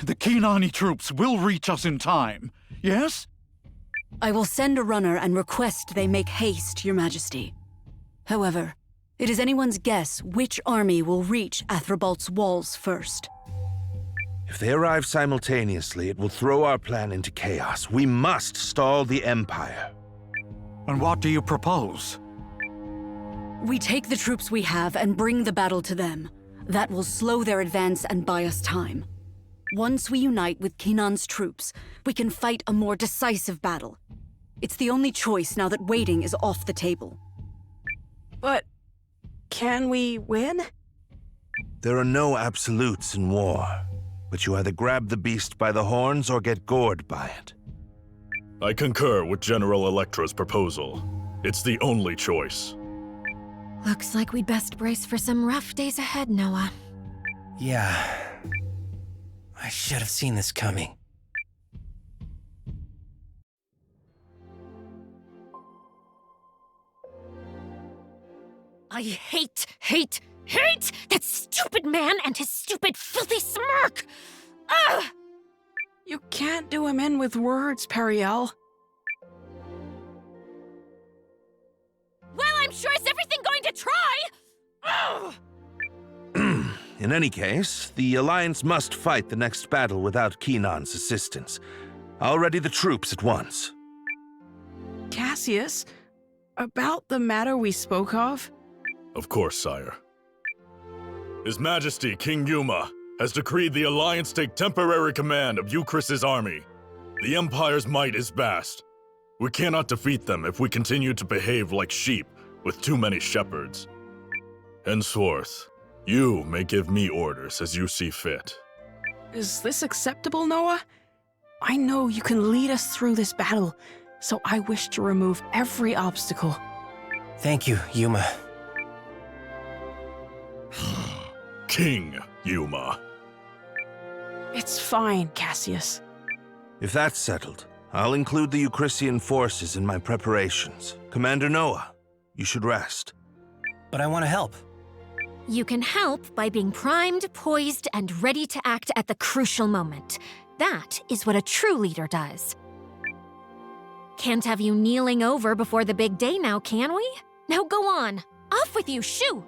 S18: The Kinani troops will reach us in time, yes?
S14: I will send a runner and request they make haste, Your Majesty. However, it is anyone's guess which army will reach Athrobalt's walls first.
S10: If they arrive simultaneously, it will throw our plan into chaos. We must stall the Empire.
S18: And what do you propose?
S14: We take the troops we have and bring the battle to them. That will slow their advance and buy us time. Once we unite with Kinan's troops, we can fight a more decisive battle. It's the only choice now that waiting is off the table.
S13: But can we win?
S10: There are no absolutes in war, but you either grab the beast by the horns or get gored by it.
S24: I concur with General Electra's proposal. It's the only choice.
S23: Looks like we'd best brace for some rough days ahead, Noah.
S4: Yeah. I should have seen this coming.
S23: I hate that stupid man and his stupid, filthy smirk! Ugh!
S13: You can't do him in with words, Periel.
S23: Well, I'm sure is everything going to try! Ugh!
S10: In any case, the Alliance must fight the next battle without Kinan's assistance. I'll ready the troops at once.
S13: Cassius, about the matter we spoke of?
S24: Of course, sire. His Majesty, King Yuma, has decreed the Alliance take temporary command of Euchris's army. The Empire's might is vast. We cannot defeat them if we continue to behave like sheep with too many shepherds. Henceforth, you may give me orders as you see fit.
S13: Is this acceptable, Noah? I know you can lead us through this battle, so I wish to remove every obstacle.
S4: Thank you, Yuma.
S24: King Yuma.
S13: It's fine, Cassius.
S10: If that's settled, I'll include the Euchristian forces in my preparations. Commander Noah, you should rest.
S4: But I want to help.
S23: You can help by being primed, poised, and ready to act at the crucial moment. That is what a true leader does. Can't have you kneeling over before the big day now, can we? Now go on. Off with you, shoo!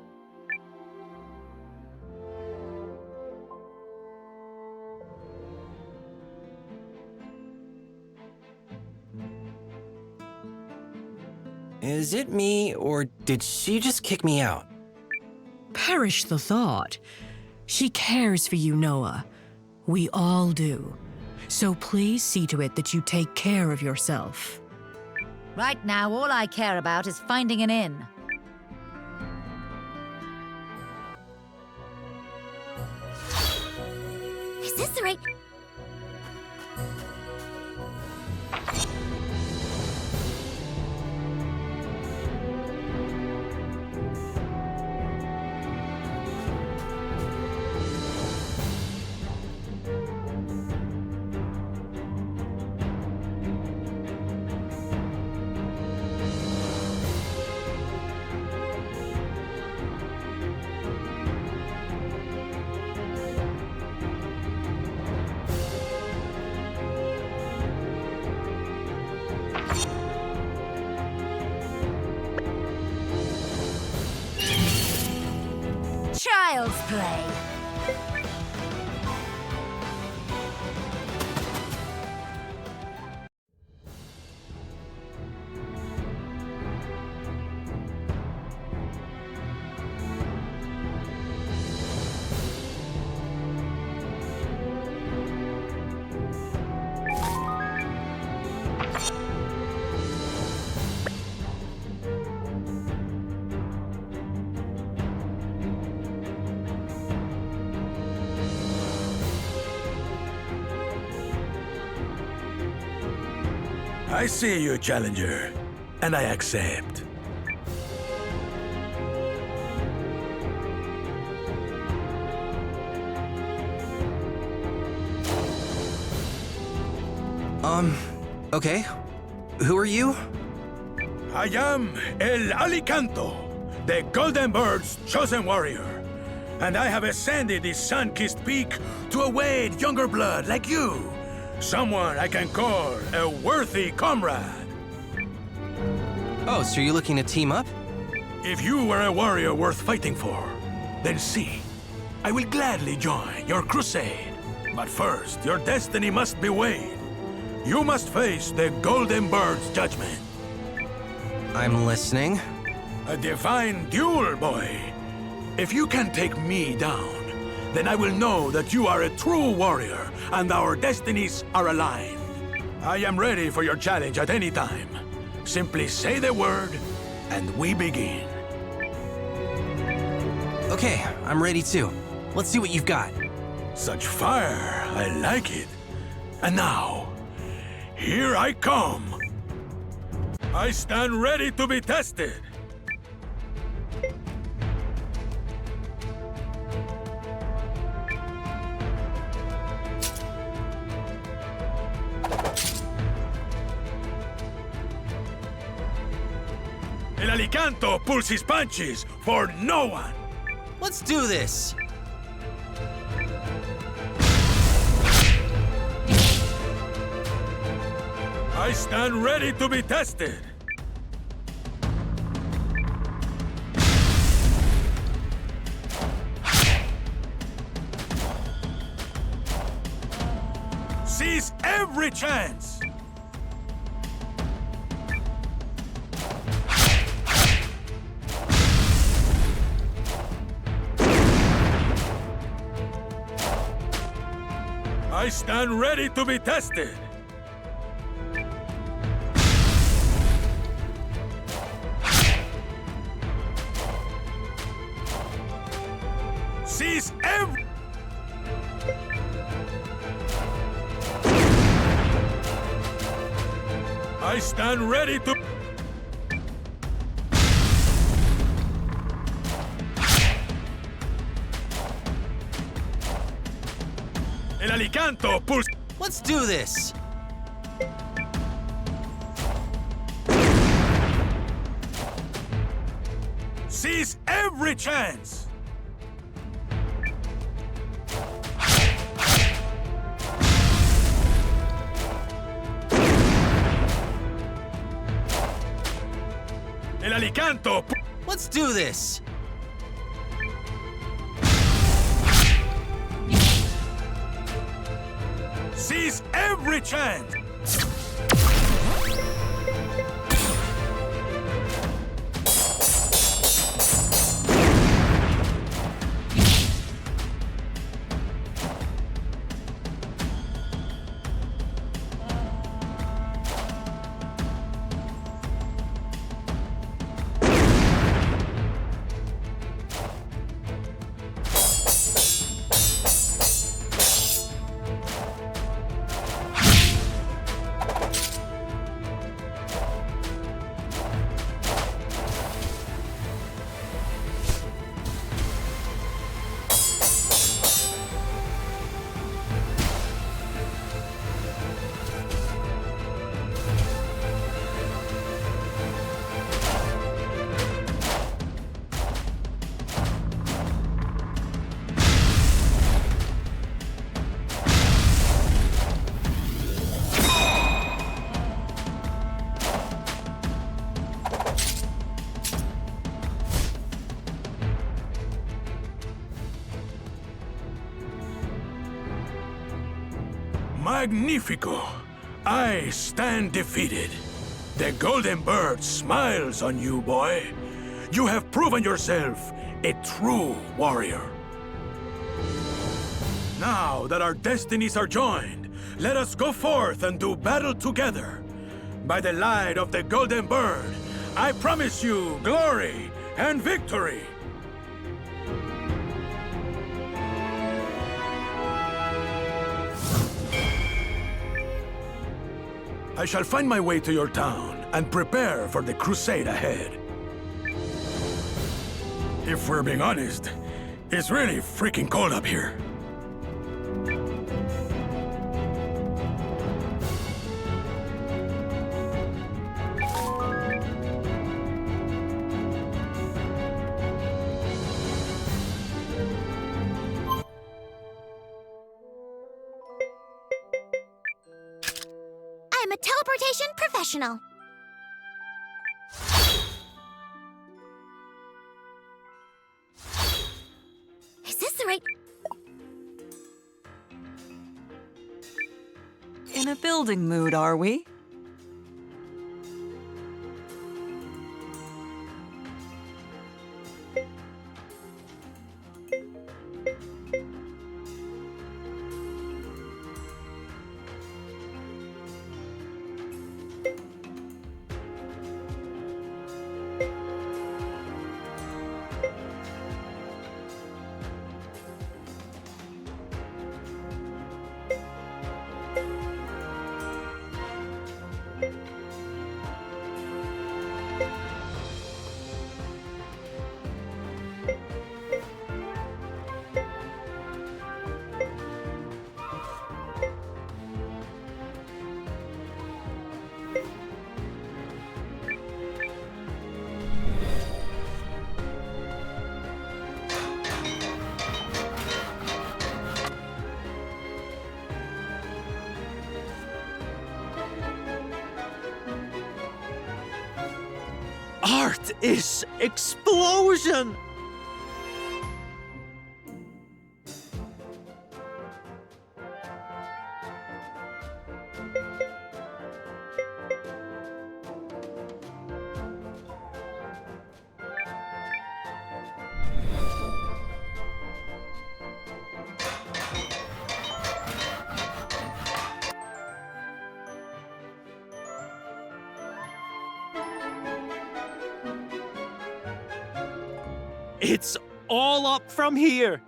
S4: Is it me, or did she just kick me out?
S25: Perish the thought. She cares for you, Noah. We all do.
S2: So please see to it that you take care of yourself.
S7: Right now, all I care about is finding an inn.
S15: Is this the right...
S7: Child's play.
S8: I see you, Challenger, and I accept.
S4: Okay. Who are you?
S8: I am El Alicanto, the Golden Bird's chosen warrior. And I have ascended this sun-kissed peak to await younger blood like you. Someone I can call a worthy comrade.
S4: Oh, so you're looking to team up?
S8: If you were a warrior worth fighting for, then see, I will gladly join your crusade. But first, your destiny must be weighed. You must face the Golden Bird's judgment.
S4: I'm listening.
S8: A divine duel, boy. If you can take me down, then I will know that you are a true warrior and our destinies are aligned. I am ready for your challenge at any time. Simply say the word, and we begin.
S4: Okay, I'm ready too. Let's see what you've got.
S8: Such fire, I like it. And now, here I come. I stand ready to be tested. El Alicanto pulls his punches for no one.
S4: Let's do this.
S8: I stand ready to be tested. Seize every chance. I stand ready to be tested. Seize every... I stand ready to... El Alicanto pulls...
S4: Let's do this.
S8: Seize every chance. El Alicanto.
S4: Let's do this.
S8: Seize every chance. Magnifico! I stand defeated. The Golden Bird smiles on you, boy. You have proven yourself a true warrior. Now that our destinies are joined, let us go forth and do battle together. By the light of the Golden Bird, I promise you glory and victory. I shall find my way to your town and prepare for the crusade ahead. If we're being honest, it's really freaking cold up here.
S15: I'm a teleportation professional. Is this the right...
S5: In a building mood, are we?
S12: Art is explosion! It's all up from here.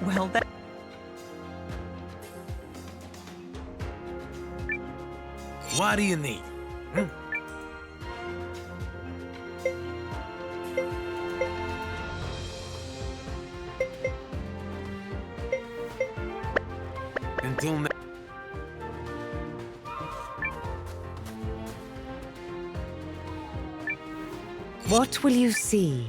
S5: Well, that...
S6: What do you need? Until now.
S21: What will you see?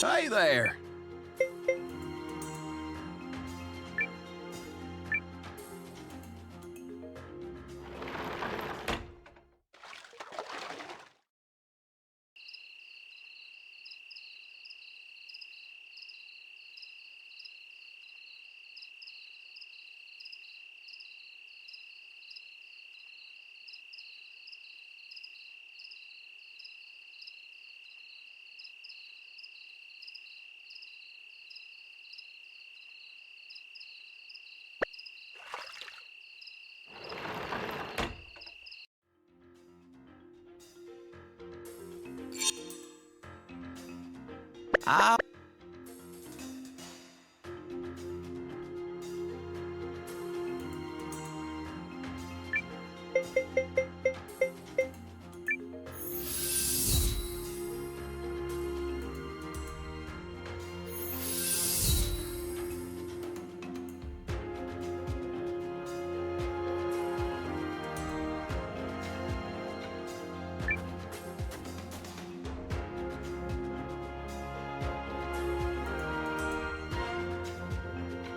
S3: Hi there. Ah.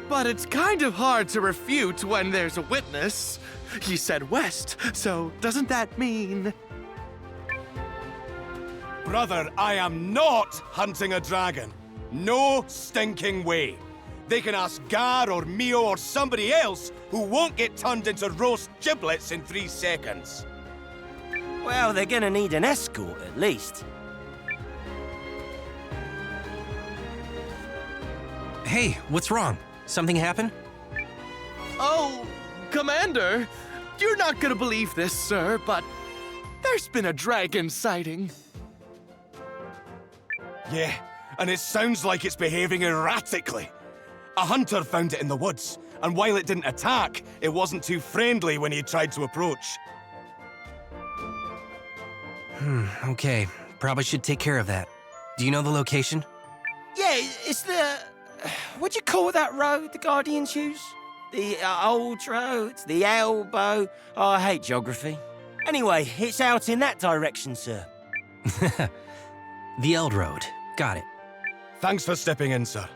S12: But it's kind of hard to refute when there's a witness. He said west, so doesn't that mean...
S16: Brother, I am not hunting a dragon. No stinking way. They can ask Gar or Mio or somebody else who won't get turned into roast giblets in 3 seconds.
S4: Well, they're gonna need an escort, at least. Hey, what's wrong? Something happened?
S12: Oh, Commander, you're not gonna believe this, sir, but there's been a dragon sighting.
S16: Yeah, and it sounds like it's behaving erratically. A hunter found it in the woods, and while it didn't attack, it wasn't too friendly when he tried to approach.
S4: Okay. Probably should take care of that. Do you know the location?
S20: Yeah, it's the... What do you call that road the Guardians use? The old road, the elbow. Oh, I hate geography. Anyway, it's out in that direction, sir.
S4: The Eld Road. Got it.
S16: Thanks for stepping in, sir.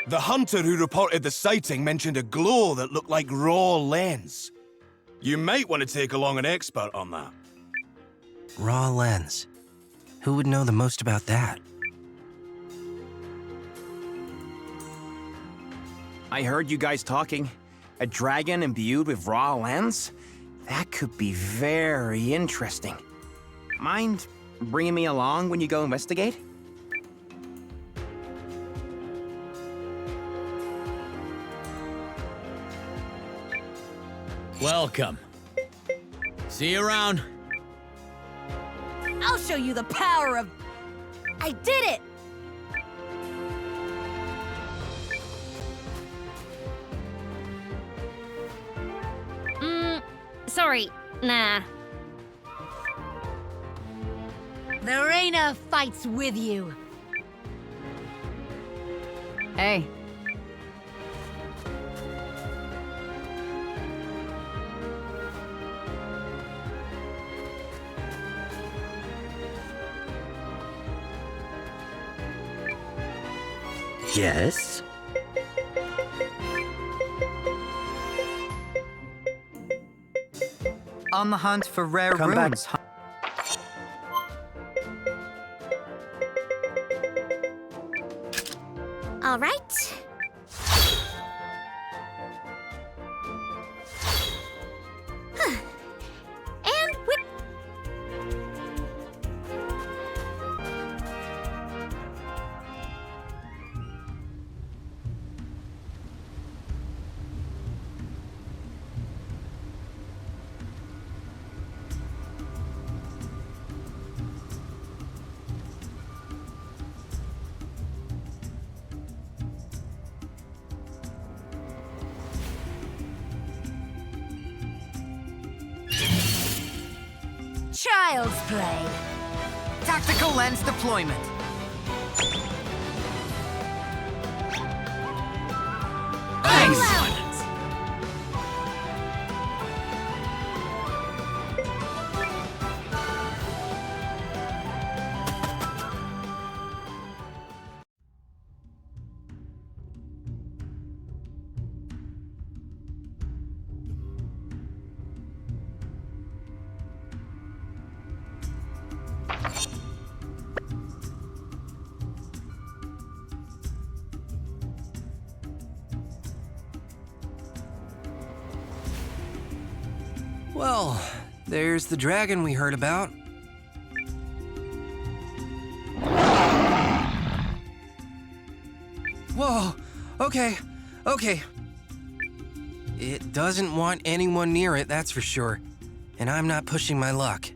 S16: The hunter who reported the sighting mentioned a glow that looked like raw lens. You might want to take along an expert on that.
S4: Raw lens. Who would know the most about that?
S20: I heard you guys talking. A dragon imbued with raw lens? That could be very interesting. Mind bringing me along when you go investigate?
S6: Welcome. See you around.
S21: I'll show you the power of... I did it!
S23: Sorry, nah.
S7: The Reina fights with you.
S19: Hey.
S4: Yes?
S5: On the hunt for rare
S20: Come back.
S5: runes.
S15: All right. And whip.
S7: Child's play.
S22: Tactical lens deployment. Nice!
S4: Well, there's the dragon we heard about. Whoa, okay. It doesn't want anyone near it, that's for sure. And I'm not pushing my luck.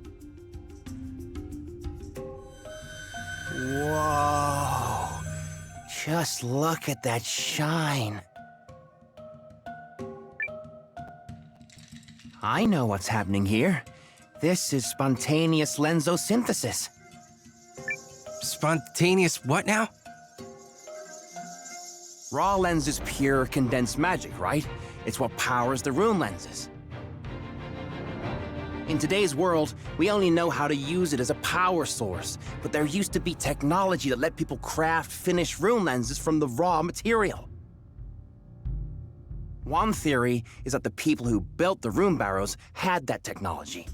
S20: Whoa. Just look at that shine. I know what's happening here. This is spontaneous lensosynthesis.
S4: Spontaneous what now?
S20: Raw lens is pure condensed magic, right? It's what powers the rune lenses. In today's world, we only know how to use it as a power source, but there used to be technology that let people craft finished rune lenses from the raw material. One theory is that the people who built the rune barrows had that technology.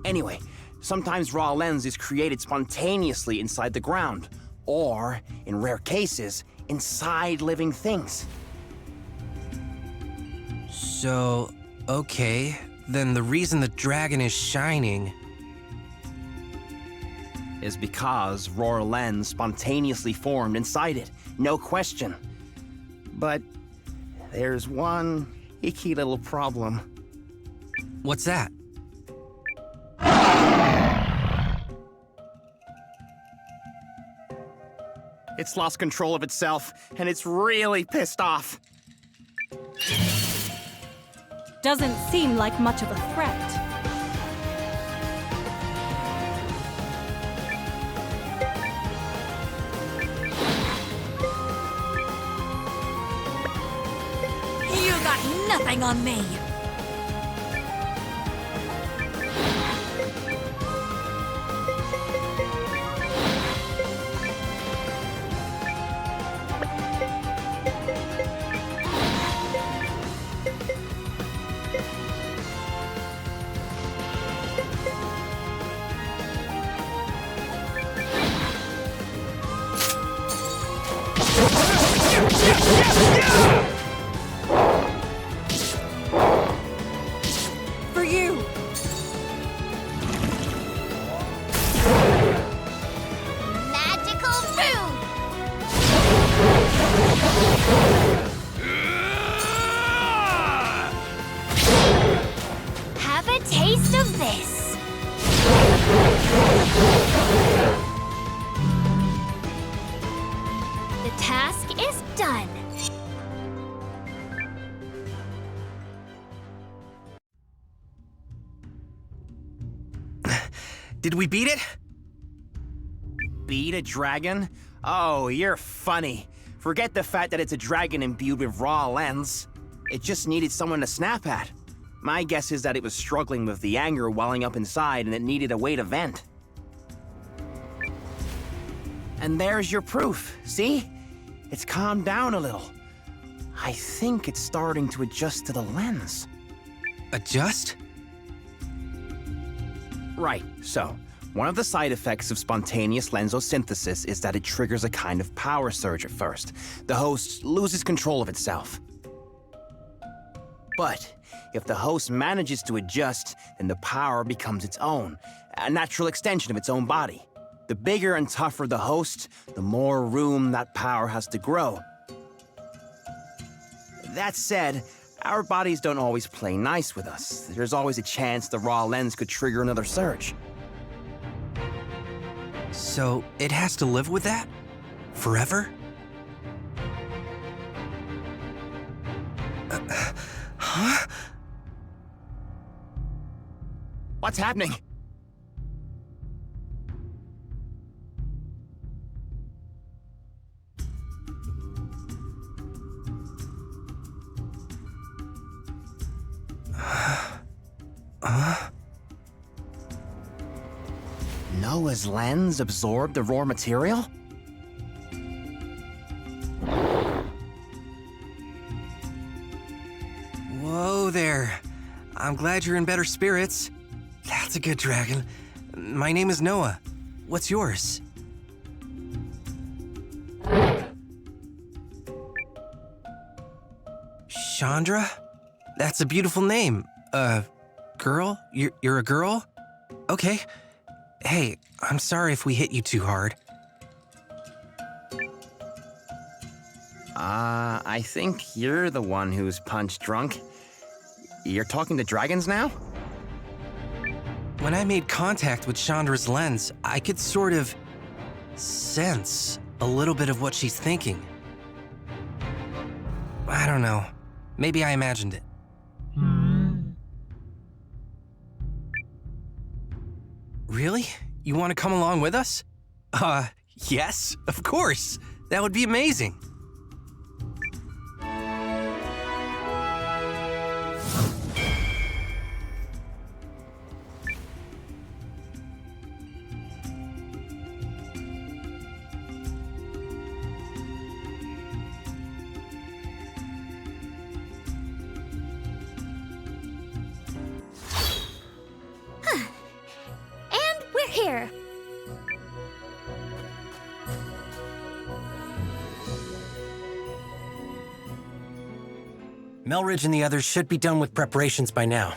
S20: Anyway, sometimes raw lens is created spontaneously inside the ground, or, in rare cases, inside living things.
S4: So, okay, then the reason the dragon is shining
S20: is because raw lens spontaneously formed inside it, no question. But there's one icky little problem.
S4: What's that?
S20: It's lost control of itself, and it's really pissed off.
S21: Doesn't seem like much of a threat.
S7: You got nothing on me!
S21: For you!
S15: Magical rune! Have a taste of this! The task is done.
S4: Did we beat it?
S20: Beat a dragon? Oh, you're funny. Forget the fact that it's a dragon imbued with raw lens. It just needed someone to snap at. My guess is that it was struggling with the anger welling up inside and it needed a way to vent. And there's your proof, see? It's calmed down a little. I think it's starting to adjust to the lens.
S4: Adjust?
S20: Right, so, one of the side effects of spontaneous lensosynthesis is that it triggers a kind of power surge at first. The host loses control of itself. But if the host manages to adjust, then the power becomes its own, a natural extension of its own body. The bigger and tougher the host, the more room that power has to grow. That said, our bodies don't always play nice with us. There's always a chance the raw lens could trigger another surge.
S4: So, it has to live with that? Forever? Huh?
S20: What's happening? Noah's lens absorbed the raw material?
S4: Whoa there. I'm glad you're in better spirits. That's a good dragon. My name is Noah. What's yours? Chandra? That's a beautiful name. Girl? You're a girl? Okay. Hey, I'm sorry if we hit you too hard.
S1: I think you're the one who's punch drunk. You're talking to dragons now?
S4: When I made contact with Chandra's lens, I could sort of sense a little bit of what she's thinking. I don't know. Maybe I imagined it. Really? You want to come along with us? Yes, of course. That would be amazing.
S23: And we're here.
S4: Melridge and the others should be done with preparations by now.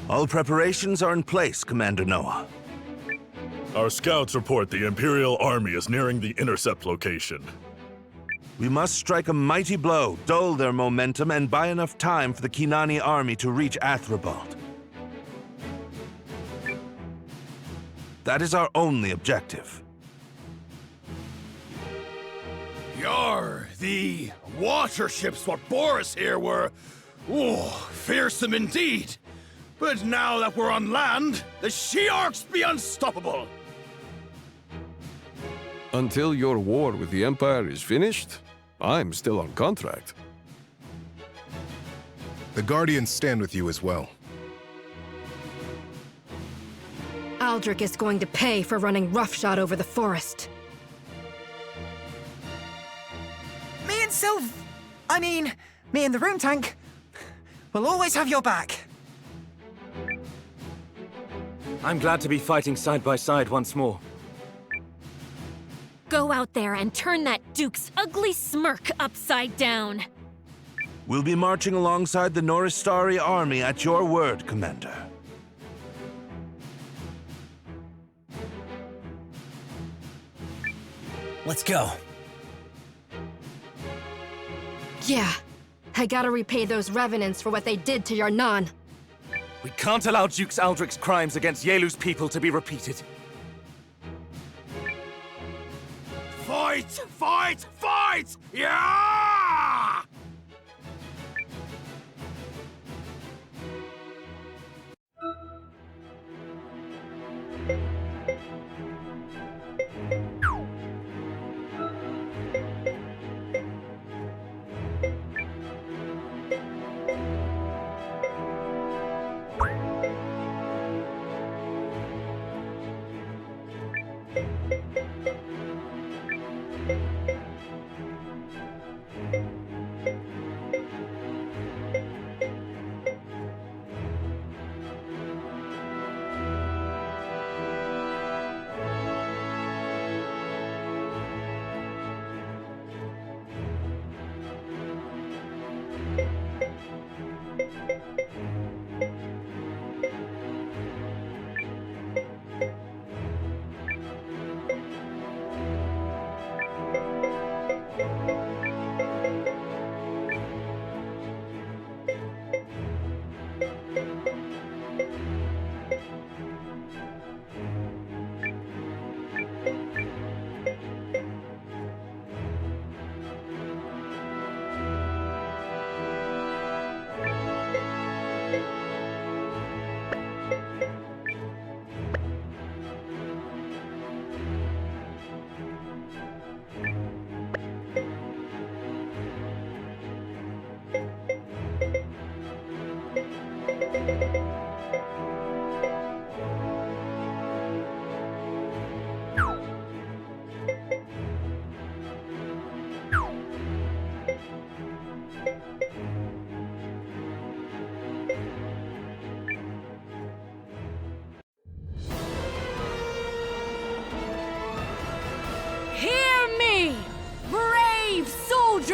S10: All preparations are in place, Commander Noah.
S24: Our scouts report the Imperial Army is nearing the intercept location.
S10: We must strike a mighty blow, dull their momentum, and buy enough time for the Kinani army to reach Athribald. That is our only objective.
S16: Yar, the water ships what bore us here were, fearsome indeed. But now that we're on land, the She-Orcs be unstoppable.
S3: Until your war with the Empire is finished, I'm still on contract.
S9: The Guardians stand with you as well.
S21: Aldrich is going to pay for running roughshod over the forest.
S22: Me and the room tank, will always have your back.
S17: I'm glad to be fighting side by side once more.
S23: Go out there and turn that Duke's ugly smirk upside down.
S10: We'll be marching alongside the Noristari army at your word, Commander.
S4: Let's go.
S21: Yeah, I gotta repay those revenants for what they did to your Nan.
S17: We can't allow Duke's Aldrich's crimes against Yelu's people to be repeated.
S16: Fight! Fight! Fight! Yeah!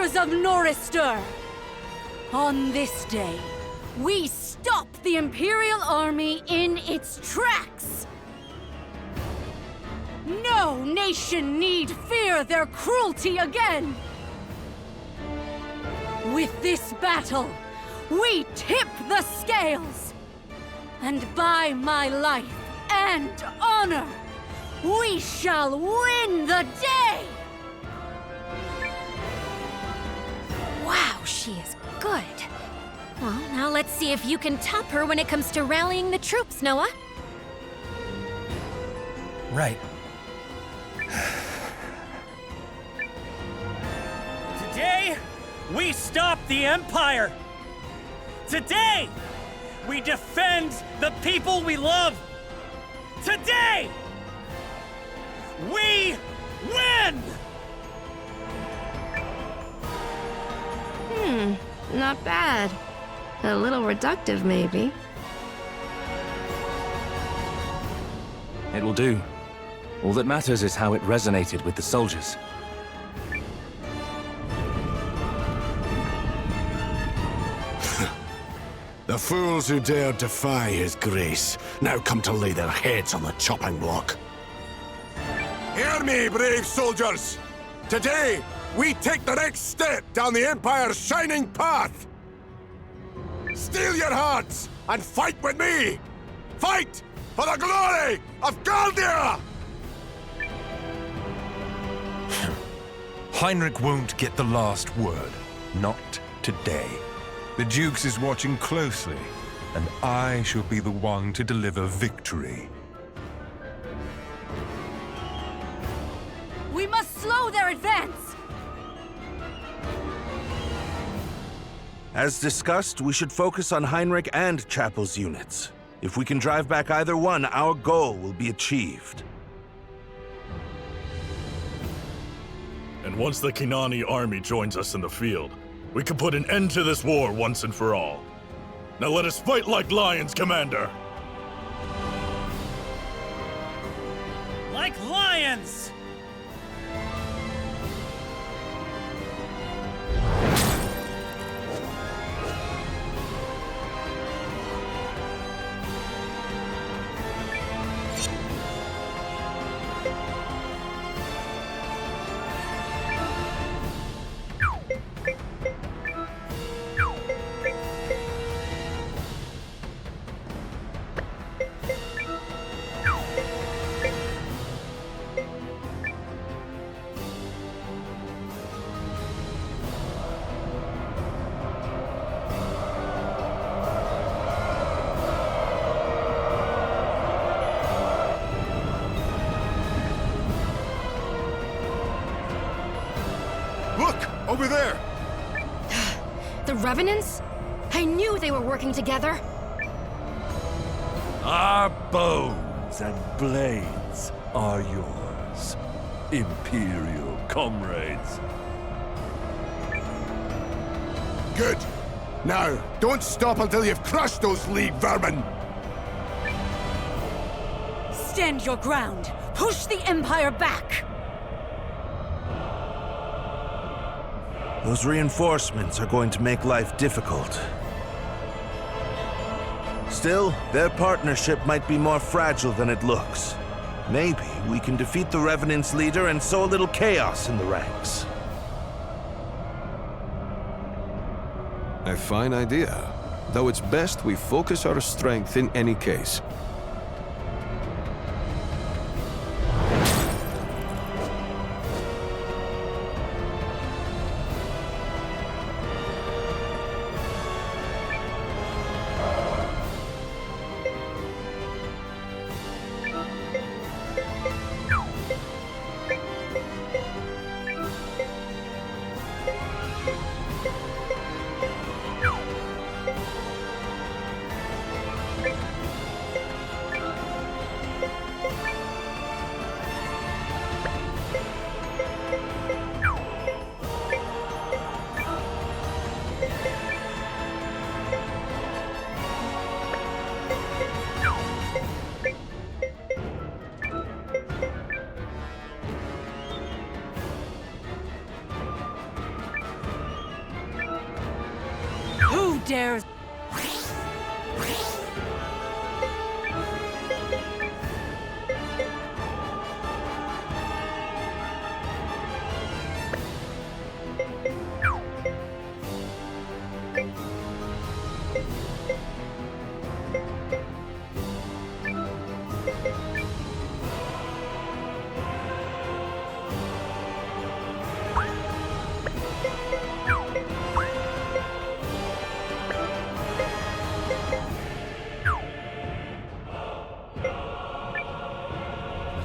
S11: soldiers of Noristur! On this day, we stop the Imperial Army in its tracks! No nation need fear their cruelty again! With this battle, we tip the scales! And by my life and honor, we shall win the day!
S23: Wow, she is good. Well, now let's see if you can top her when it comes to rallying the troops, Noah.
S4: Right.
S13: Today, we stop the Empire! Today, we defend the people we love! Today, we win!
S14: Not bad. A little reductive, maybe.
S17: It will do. All that matters is how it resonated with the soldiers.
S8: The fools who dared defy his grace now come to lay their heads on the chopping block.
S18: Hear me, brave soldiers! Today, we take the next step down the Empire's shining path! Steel your hearts and fight with me! Fight for the glory of Galdia!
S25: Heinrich won't get the last word. Not today. The Dukes is watching closely, and I shall be the one to deliver victory.
S11: We must slow their advance!
S26: As discussed, we should focus on Heinrich and Chapel's units. If we can drive back either one, our goal will be achieved.
S24: And once the Kinani army joins us in the field, we can put an end to this war once and for all. Now let us fight like lions, Commander!
S13: Like lions!
S18: Look! Over there!
S23: The Revenants? I knew they were working together.
S25: Our bones and blades are yours, Imperial comrades.
S18: Good. Now, don't stop until you've crushed those League vermin!
S11: Stand your ground! Push the Empire back!
S26: Those reinforcements are going to make life difficult. Still, their partnership might be more fragile than it looks. Maybe we can defeat the Revenant's leader and sow a little chaos in the ranks.
S3: A fine idea, though it's best we focus our strength in any case.
S11: dares...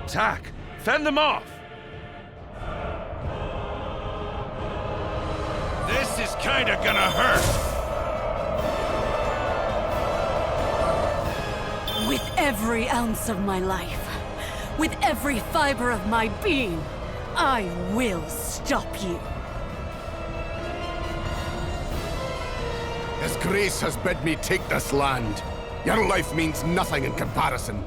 S26: Attack! Fend them off!
S10: This is kinda gonna hurt.
S11: With every ounce of my life, with every fiber of my being, I will stop you.
S18: His Grace has bid me take this land. Your life means nothing in comparison.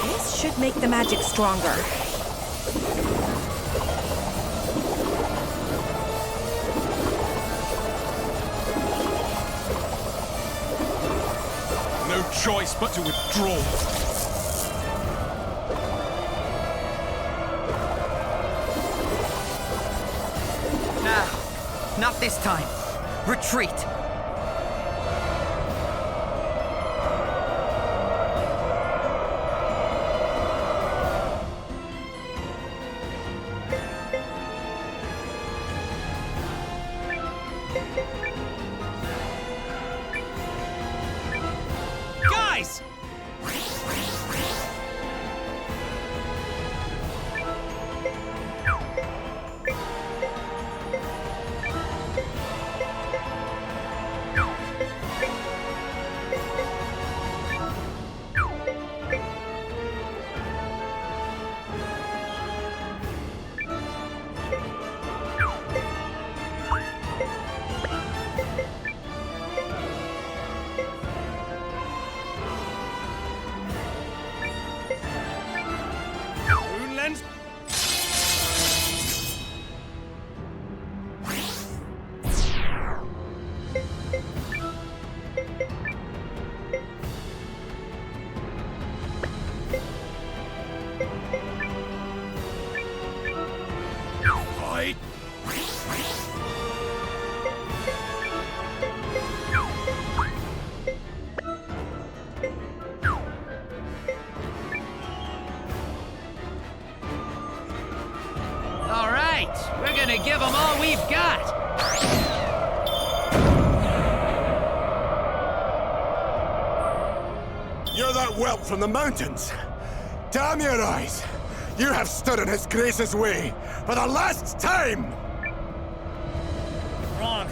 S2: This should make the magic stronger.
S25: No choice but to withdraw.
S22: Not this time. Retreat.
S13: Guys!
S5: All right, we're gonna give them all we've got.
S18: You're that whelp from the mountains. Damn your eyes! You have stood in His Grace's way for the last time!
S13: Wrong.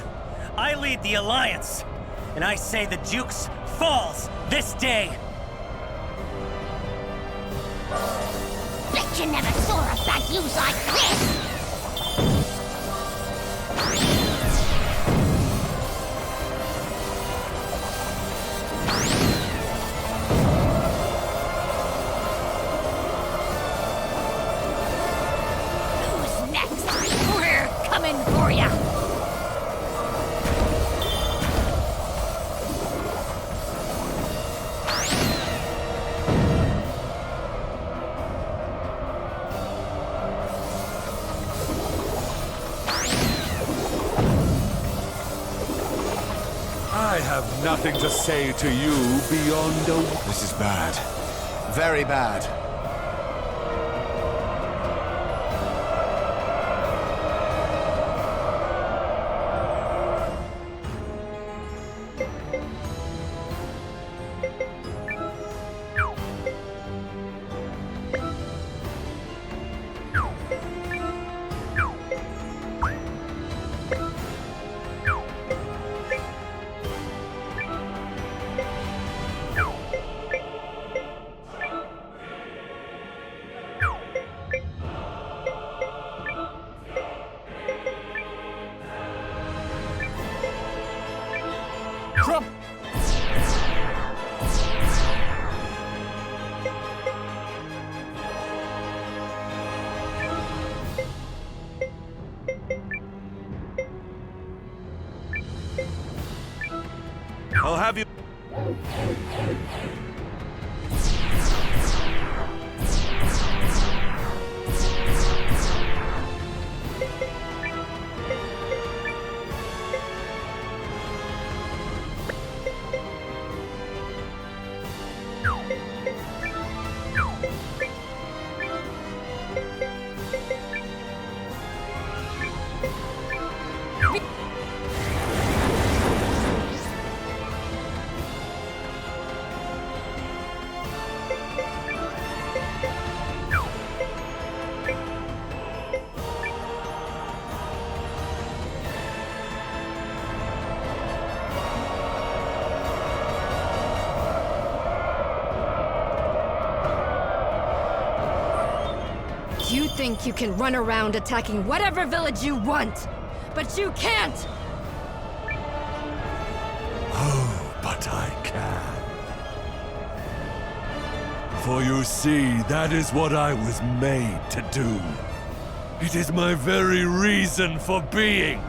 S13: I lead the Alliance, and I say the Jukes falls this day.
S15: Bet you never saw a bad news like this! Who's next? We're coming for ya!
S18: I have nothing to say to you beyond a... This is bad. Very bad.
S23: You think you can run around attacking whatever village you want, but you can't!
S1: Oh, but I can. For you see, that is what I was made to do. It is my very reason for being.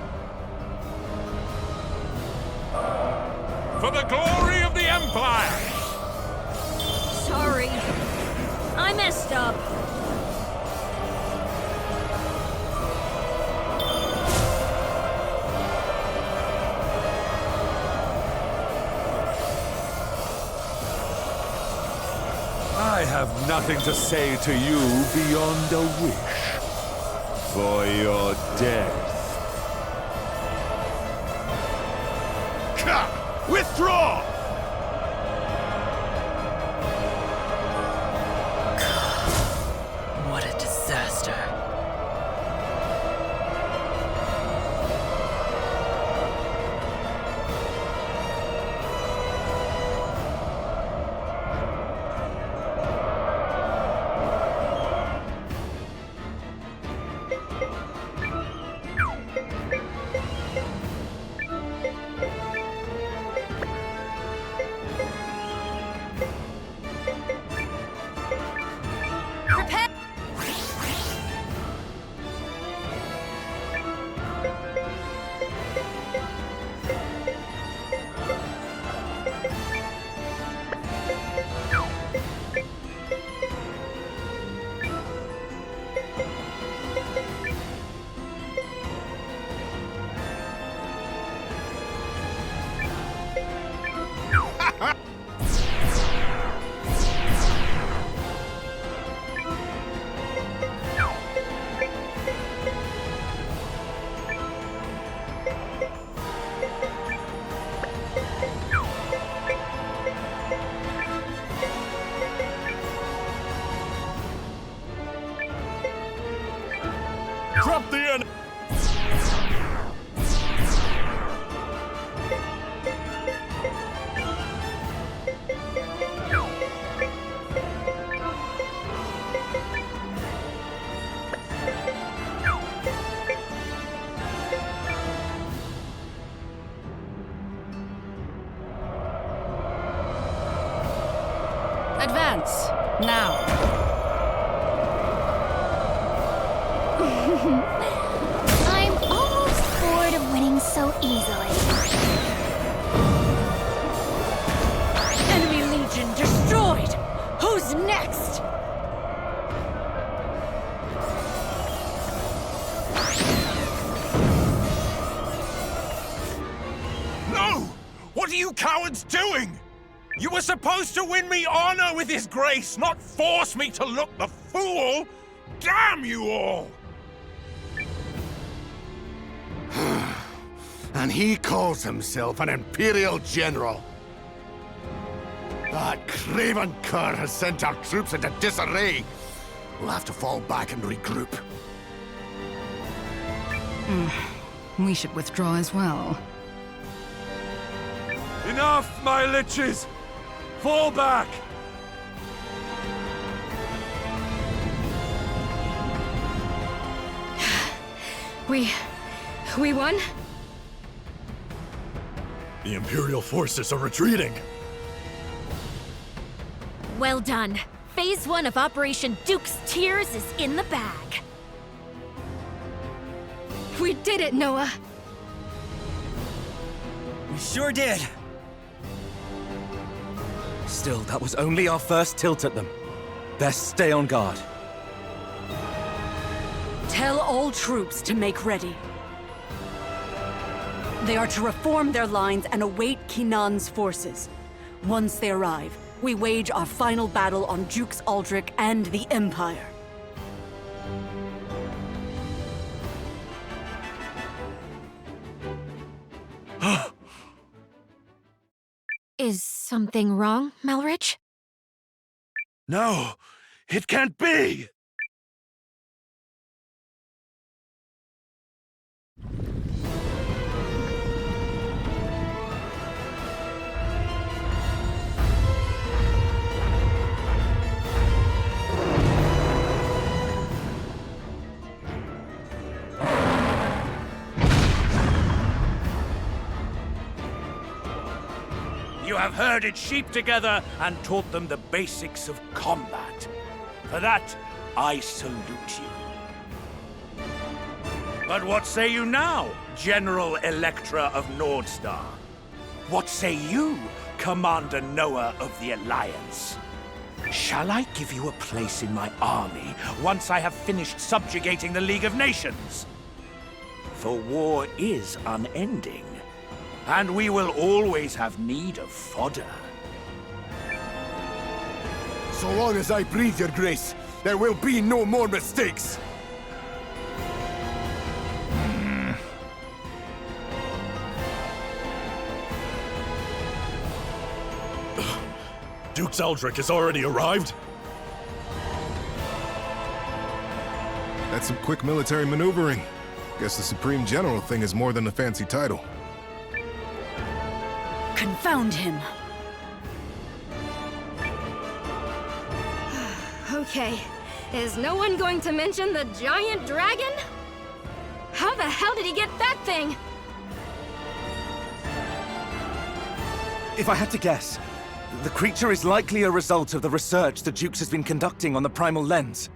S18: For the glory of the Empire!
S23: Sorry. I messed up.
S1: I have nothing to say to you beyond a wish for your death.
S18: Withdraw!
S22: What a disaster.
S18: Drop the enemy!
S23: Advance, now.
S15: I'm almost bored of winning so easily.
S11: Enemy Legion destroyed! Who's next?
S18: No! What are you cowards doing? You were supposed to win me honor with his grace, not force me to look the fool! Damn you all!
S6: And he calls himself an Imperial General. That craven cur has sent our troops into disarray. We'll have to fall back and regroup.
S2: We should withdraw as well.
S1: Enough, my liches! Fall back!
S23: We won?
S24: The Imperial forces are retreating.
S23: Well done. Phase 1 of Operation Duke's Tears is in the bag. We did it, Noah!
S13: We sure did.
S17: Still, that was only our first tilt at them. Best stay on guard.
S11: Tell all troops to make ready. They are to reform their lines and await Kinan's forces. Once they arrive, we wage our final battle on Jukes Aldrich and the Empire.
S23: Is something wrong, Melrich?
S26: No, it can't be!
S8: You have herded sheep together and taught them the basics of combat. For that, I salute you. But what say you now, General Electra of Nordstar? What say you, Commander Noah of the Alliance? Shall I give you a place in my army once I have finished subjugating the League of Nations? For war is unending, and we will always have need of fodder.
S18: So long as I breathe, Your Grace, there will be no more mistakes!
S24: Duke Aldrich has already arrived?
S7: That's some quick military maneuvering. Guess the Supreme General thing is more than a fancy title.
S11: Confound him.
S23: Okay, is no one going to mention the giant dragon? How the hell did he get that thing?
S9: If I had to guess, the creature is likely a result of the research the Jukes has been conducting on the primal lens.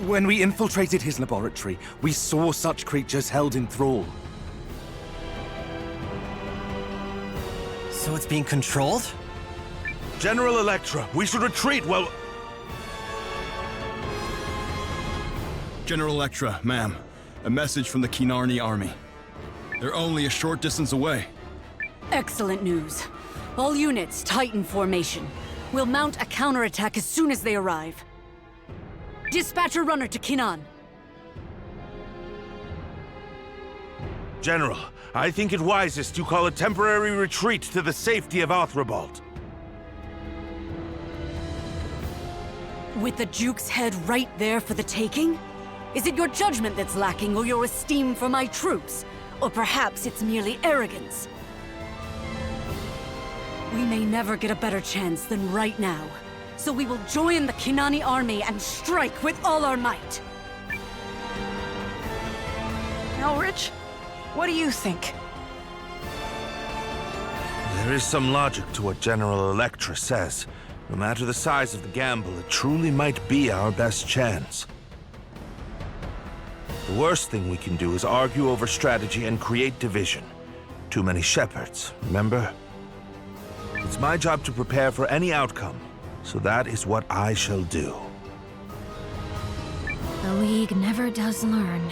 S9: When we infiltrated his laboratory, we saw such creatures held in thrall.
S4: So it's being controlled?
S26: General Electra, we should retreat while...
S12: General Electra, ma'am. A message from the Kinarni army. They're only a short distance away.
S11: Excellent news. All units, Titan formation. We'll mount a counterattack as soon as they arrive. Dispatch a runner to Kinnan.
S26: General, I think it wisest you call a temporary retreat to the safety of Athribald.
S11: With the Duke's head right there for the taking? Is it your judgment that's lacking, or your esteem for my troops? Or perhaps it's merely arrogance? We may never get a better chance than right now. So we will join the Kinani army and strike with all our might.
S22: Elrich, what do you think?
S26: There is some logic to what General Electra says. No matter the size of the gamble, it truly might be our best chance. The worst thing we can do is argue over strategy and create division. Too many shepherds, remember? It's my job to prepare for any outcome, so that is what I shall do.
S23: The League never does learn.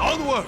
S18: Onward!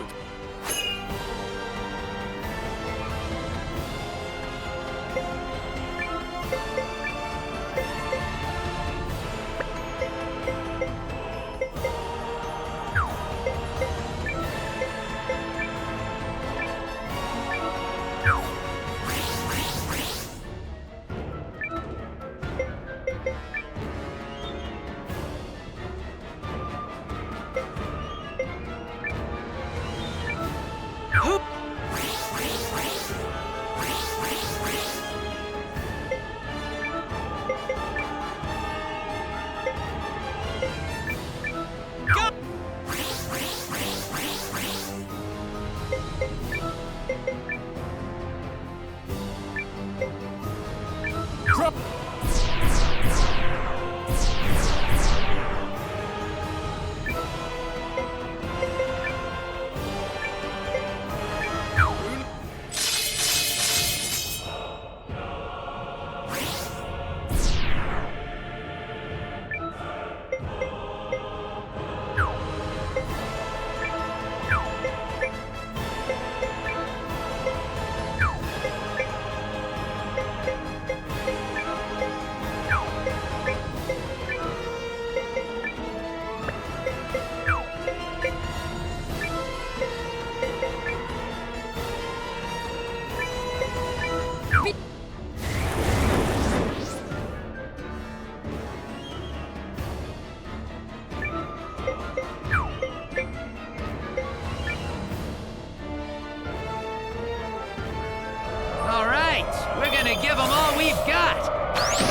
S5: All right, we're gonna give them all we've got.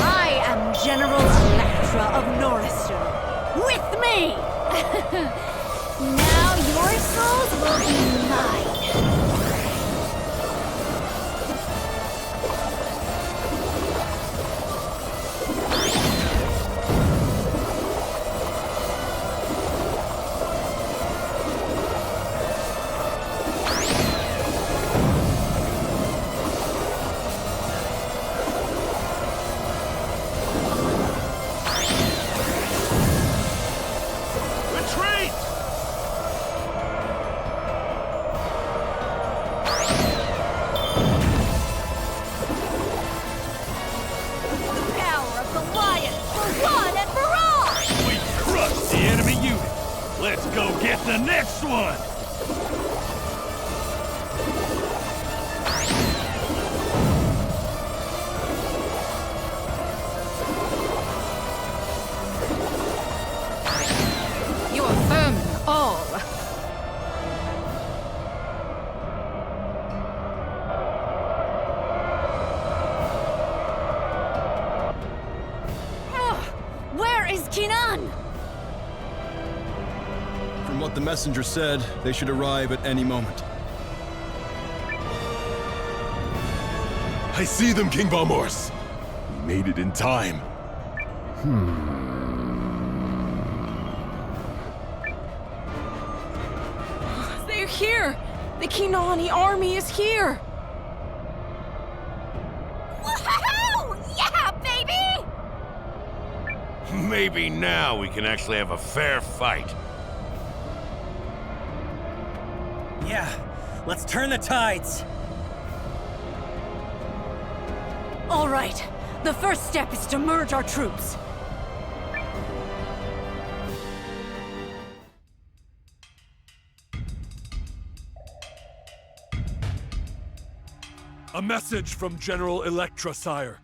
S11: I am General Electra of Norrister. With me! Now your souls will be mine.
S1: Let's go get the next one!
S2: You are vermin, all.
S11: Where is Kinan?
S12: From what the messenger said, they should arrive at any moment.
S18: I see them, King Valmors. We made it in time.
S22: They're here! The Kinani army is here!
S11: Woohoo! Yeah, baby!
S18: Maybe now we can actually have a fair fight.
S13: Yeah, let's turn the tides.
S11: All right. The first step is to merge our troops.
S1: A message from General Electra, sire.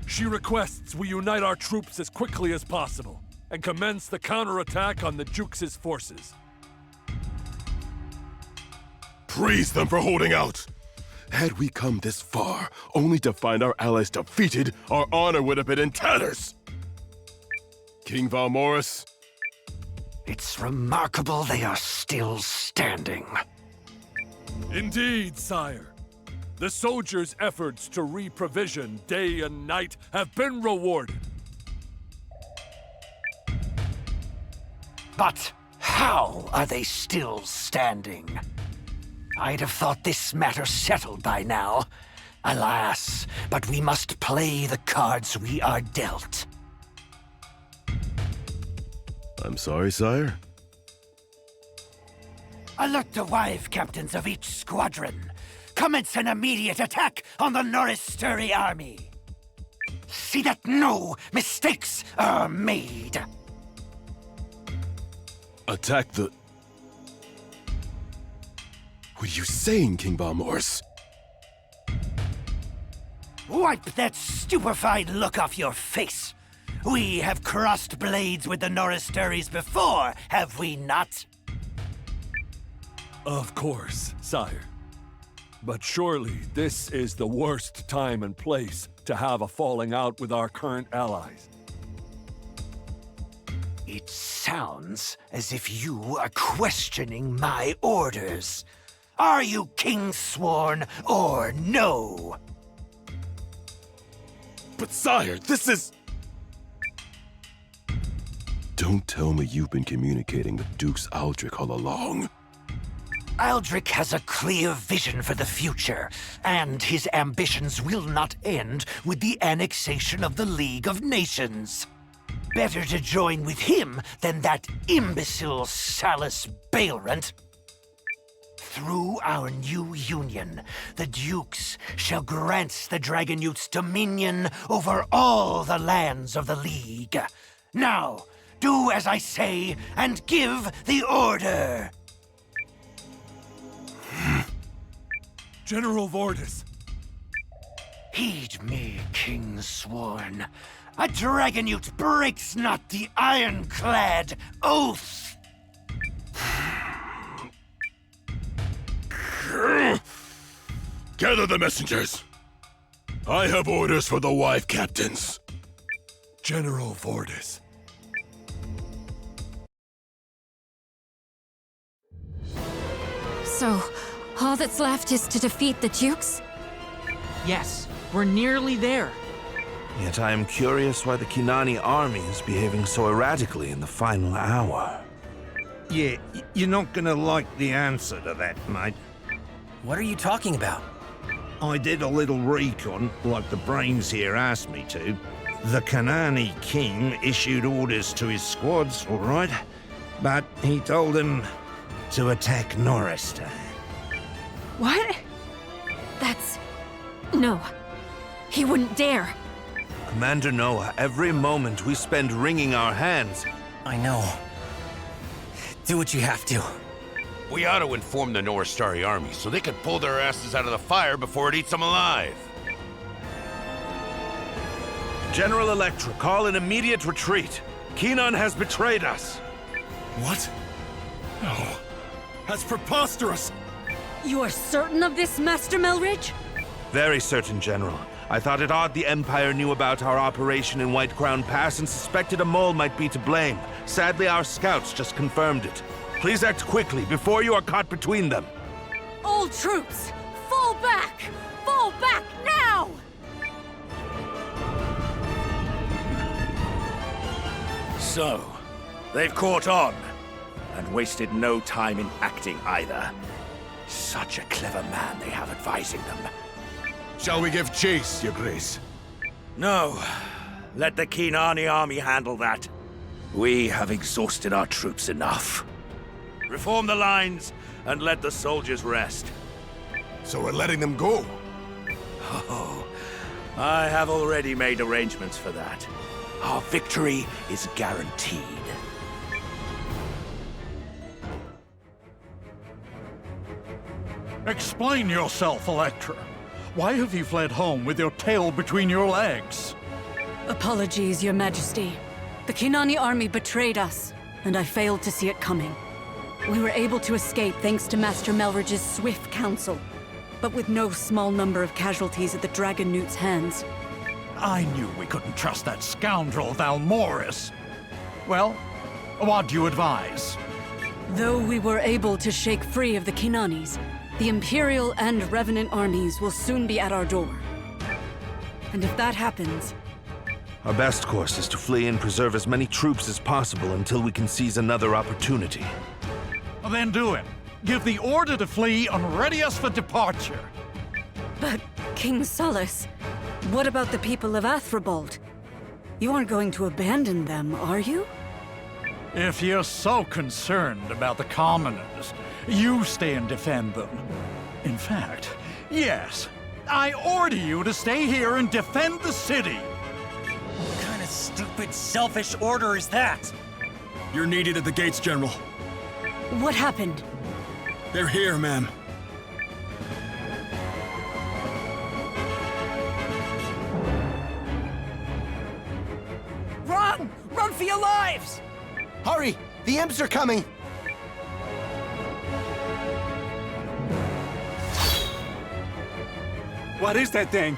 S1: She requests we unite our troops as quickly as possible and commence the counterattack on the Jukes' forces.
S18: Praise them for holding out! Had we come this far, only to find our allies defeated, our honor would have been in tatters! King Valmorus?
S3: It's remarkable they are still standing.
S1: Indeed, sire. The soldiers' efforts to re-provision day and night have been rewarded.
S3: But how are they still standing? I'd have thought this matter settled by now. Alas, but we must play the cards we are dealt.
S18: I'm sorry, sire.
S3: Alert the wife captains of each squadron. Commence an immediate attack on the Norris-Sturry army. See that no mistakes are made.
S10: Attack the... What are you saying, King Balmors?
S3: Wipe that stupefied look off your face. We have crossed blades with the Norris-Sturries before, have we not?
S1: Of course, sire. But surely this is the worst time and place to have a falling out with our current allies.
S3: It sounds as if you are questioning my orders. Are you King Sworn or no?
S10: But sire, this is... Don't tell me you've been communicating with Dukes Aldrich all along.
S3: Aldrich has a clear vision for the future, and his ambitions will not end with the annexation of the League of Nations. Better to join with him than that imbecile Salus Baelrant. Through our new union, the Dukes shall grant the Dragonutes dominion over all the lands of the League. Now, do as I say and give the order!
S1: General Vordis.
S3: Heed me, King Sworn. A Dragonute breaks not the ironclad oath!
S24: Gather the messengers. I have orders for the wife captains.
S1: General Vordis.
S23: So, all that's left is to defeat the Dukes?
S5: Yes, we're nearly there.
S26: Yet I am curious why the Kinani army is behaving so erratically in the final hour.
S14: Yeah, you're not gonna like the answer to that, mate.
S4: What are you talking about?
S14: I did a little recon, like the brains here asked me to. The Kanani king issued orders to his squads, all right? But he told them to attack Norristown.
S23: What? That's... No. He wouldn't dare.
S26: Commander Noah, every moment we spend wringing our hands.
S4: I know. Do what you have to.
S16: We ought to inform the Norris-Starry army so they can pull their asses out of the fire before it eats them alive.
S26: General Electra, call an immediate retreat. Kenon has betrayed us.
S1: What? No. That's preposterous.
S11: You are certain of this, Master Melridge?
S26: Very certain, General. I thought it odd the Empire knew about our operation in White Crown Pass and suspected a mole might be to blame. Sadly, our scouts just confirmed it. Please act quickly before you are caught between them.
S11: All troops, fall back! Fall back now!
S19: So, they've caught on, and wasted no time in acting either. Such a clever man they have advising them.
S6: Shall we give chase, Your Grace?
S19: No. Let the Kinani army handle that. We have exhausted our troops enough. Reform the lines, and let the soldiers rest.
S6: So we're letting them go?
S19: Oh, I have already made arrangements for that. Our victory is guaranteed.
S8: Explain yourself, Electra. Why have you fled home with your tail between your legs?
S11: Apologies, Your Majesty. The Kinani army betrayed us, and I failed to see it coming. We were able to escape thanks to Master Melridge's swift counsel, but with no small number of casualties at the Dragonutes' hands.
S8: I knew we couldn't trust that scoundrel Valmoris. Well, what do you advise?
S11: Though we were able to shake free of the Kinanis, the Imperial and Revenant armies will soon be at our door. And if that happens...
S26: Our best course is to flee and preserve as many troops as possible until we can seize another opportunity.
S8: Well, then do it. Give the order to flee and ready us for departure.
S11: But, King Solus, what about the people of Athrabald? You aren't going to abandon them, are you?
S7: If you're so concerned about the commoners, you stay and defend them. In fact, yes, I order you to stay here and defend the city.
S13: What kind of stupid, selfish order is that?
S12: You're needed at the gates, General.
S11: What happened?
S12: They're here, ma'am.
S13: Run! Run for your lives!
S15: Hurry! The imps are coming!
S9: What is that thing?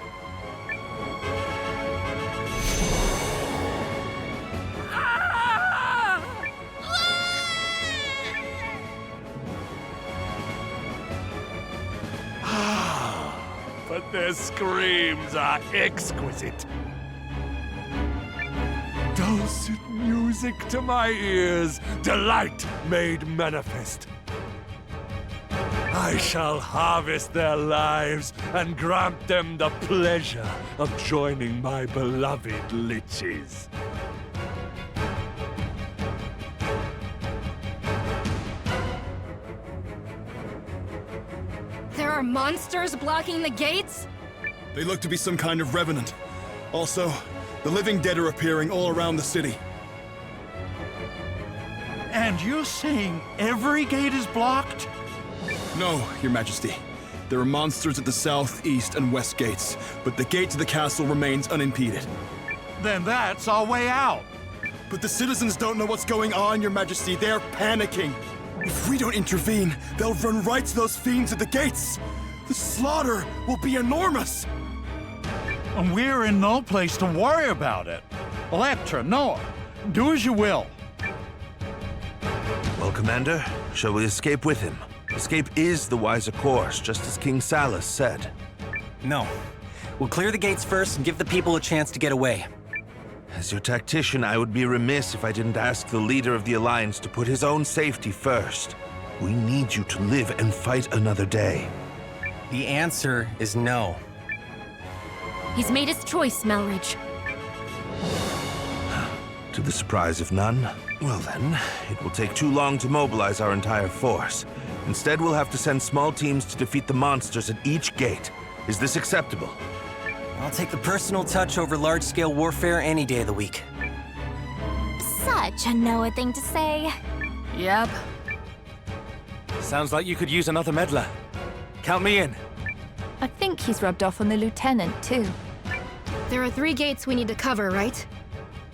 S1: But their screams are exquisite. Dulcet music to my ears, delight made manifest. I shall harvest their lives and grant them the pleasure of joining my beloved liches.
S2: There are monsters blocking the gates?
S12: They look to be some kind of revenant. Also, the living dead are appearing all around the city.
S7: And you're saying every gate is blocked?
S12: No, Your Majesty. There are monsters at the south, east, and west gates, but the gate to the castle remains unimpeded.
S7: Then that's our way out.
S12: But the citizens don't know what's going on, Your Majesty. They're panicking. If we don't intervene, they'll run right to those fiends at the gates. The slaughter will be enormous.
S7: And we're in no place to worry about it. Electra, Noah, do as you will.
S26: Well, Commander, shall we escape with him? Escape is the wiser course, just as King Salus said.
S4: No. We'll clear the gates first and give the people a chance to get away.
S26: As your tactician, I would be remiss if I didn't ask the leader of the Alliance to put his own safety first. We need you to live and fight another day.
S4: The answer is no.
S23: He's made his choice, Melridge.
S26: To the surprise of none? Well then, it will take too long to mobilize our entire force. Instead, we'll have to send small teams to defeat the monsters at each gate. Is this acceptable?
S4: I'll take the personal touch over large-scale warfare any day of the week.
S23: Such a Noah thing to say.
S2: Yep.
S9: Sounds like you could use another meddler. Count me in.
S17: I think he's rubbed off on the lieutenant, too.
S2: There are 3 gates we need to cover, right?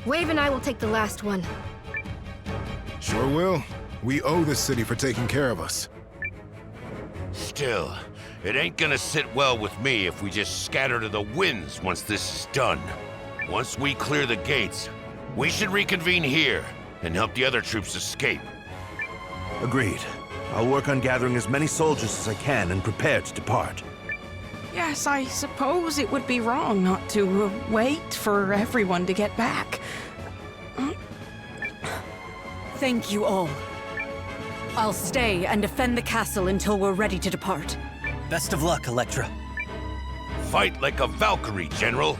S2: Wave and I will take the last one.
S18: Sure will. We owe this city for taking care of us.
S16: Still, it ain't gonna sit well with me if we just scatter to the winds once this is done. Once we clear the gates, we should reconvene here and help the other troops escape.
S26: Agreed. I'll work on gathering as many soldiers as I can and prepare to depart.
S22: Yes, I suppose it would be wrong not to wait for everyone to get back.
S11: Thank you all. I'll stay and defend the castle until we're ready to depart.
S4: Best of luck, Electra.
S16: Fight like a Valkyrie, General.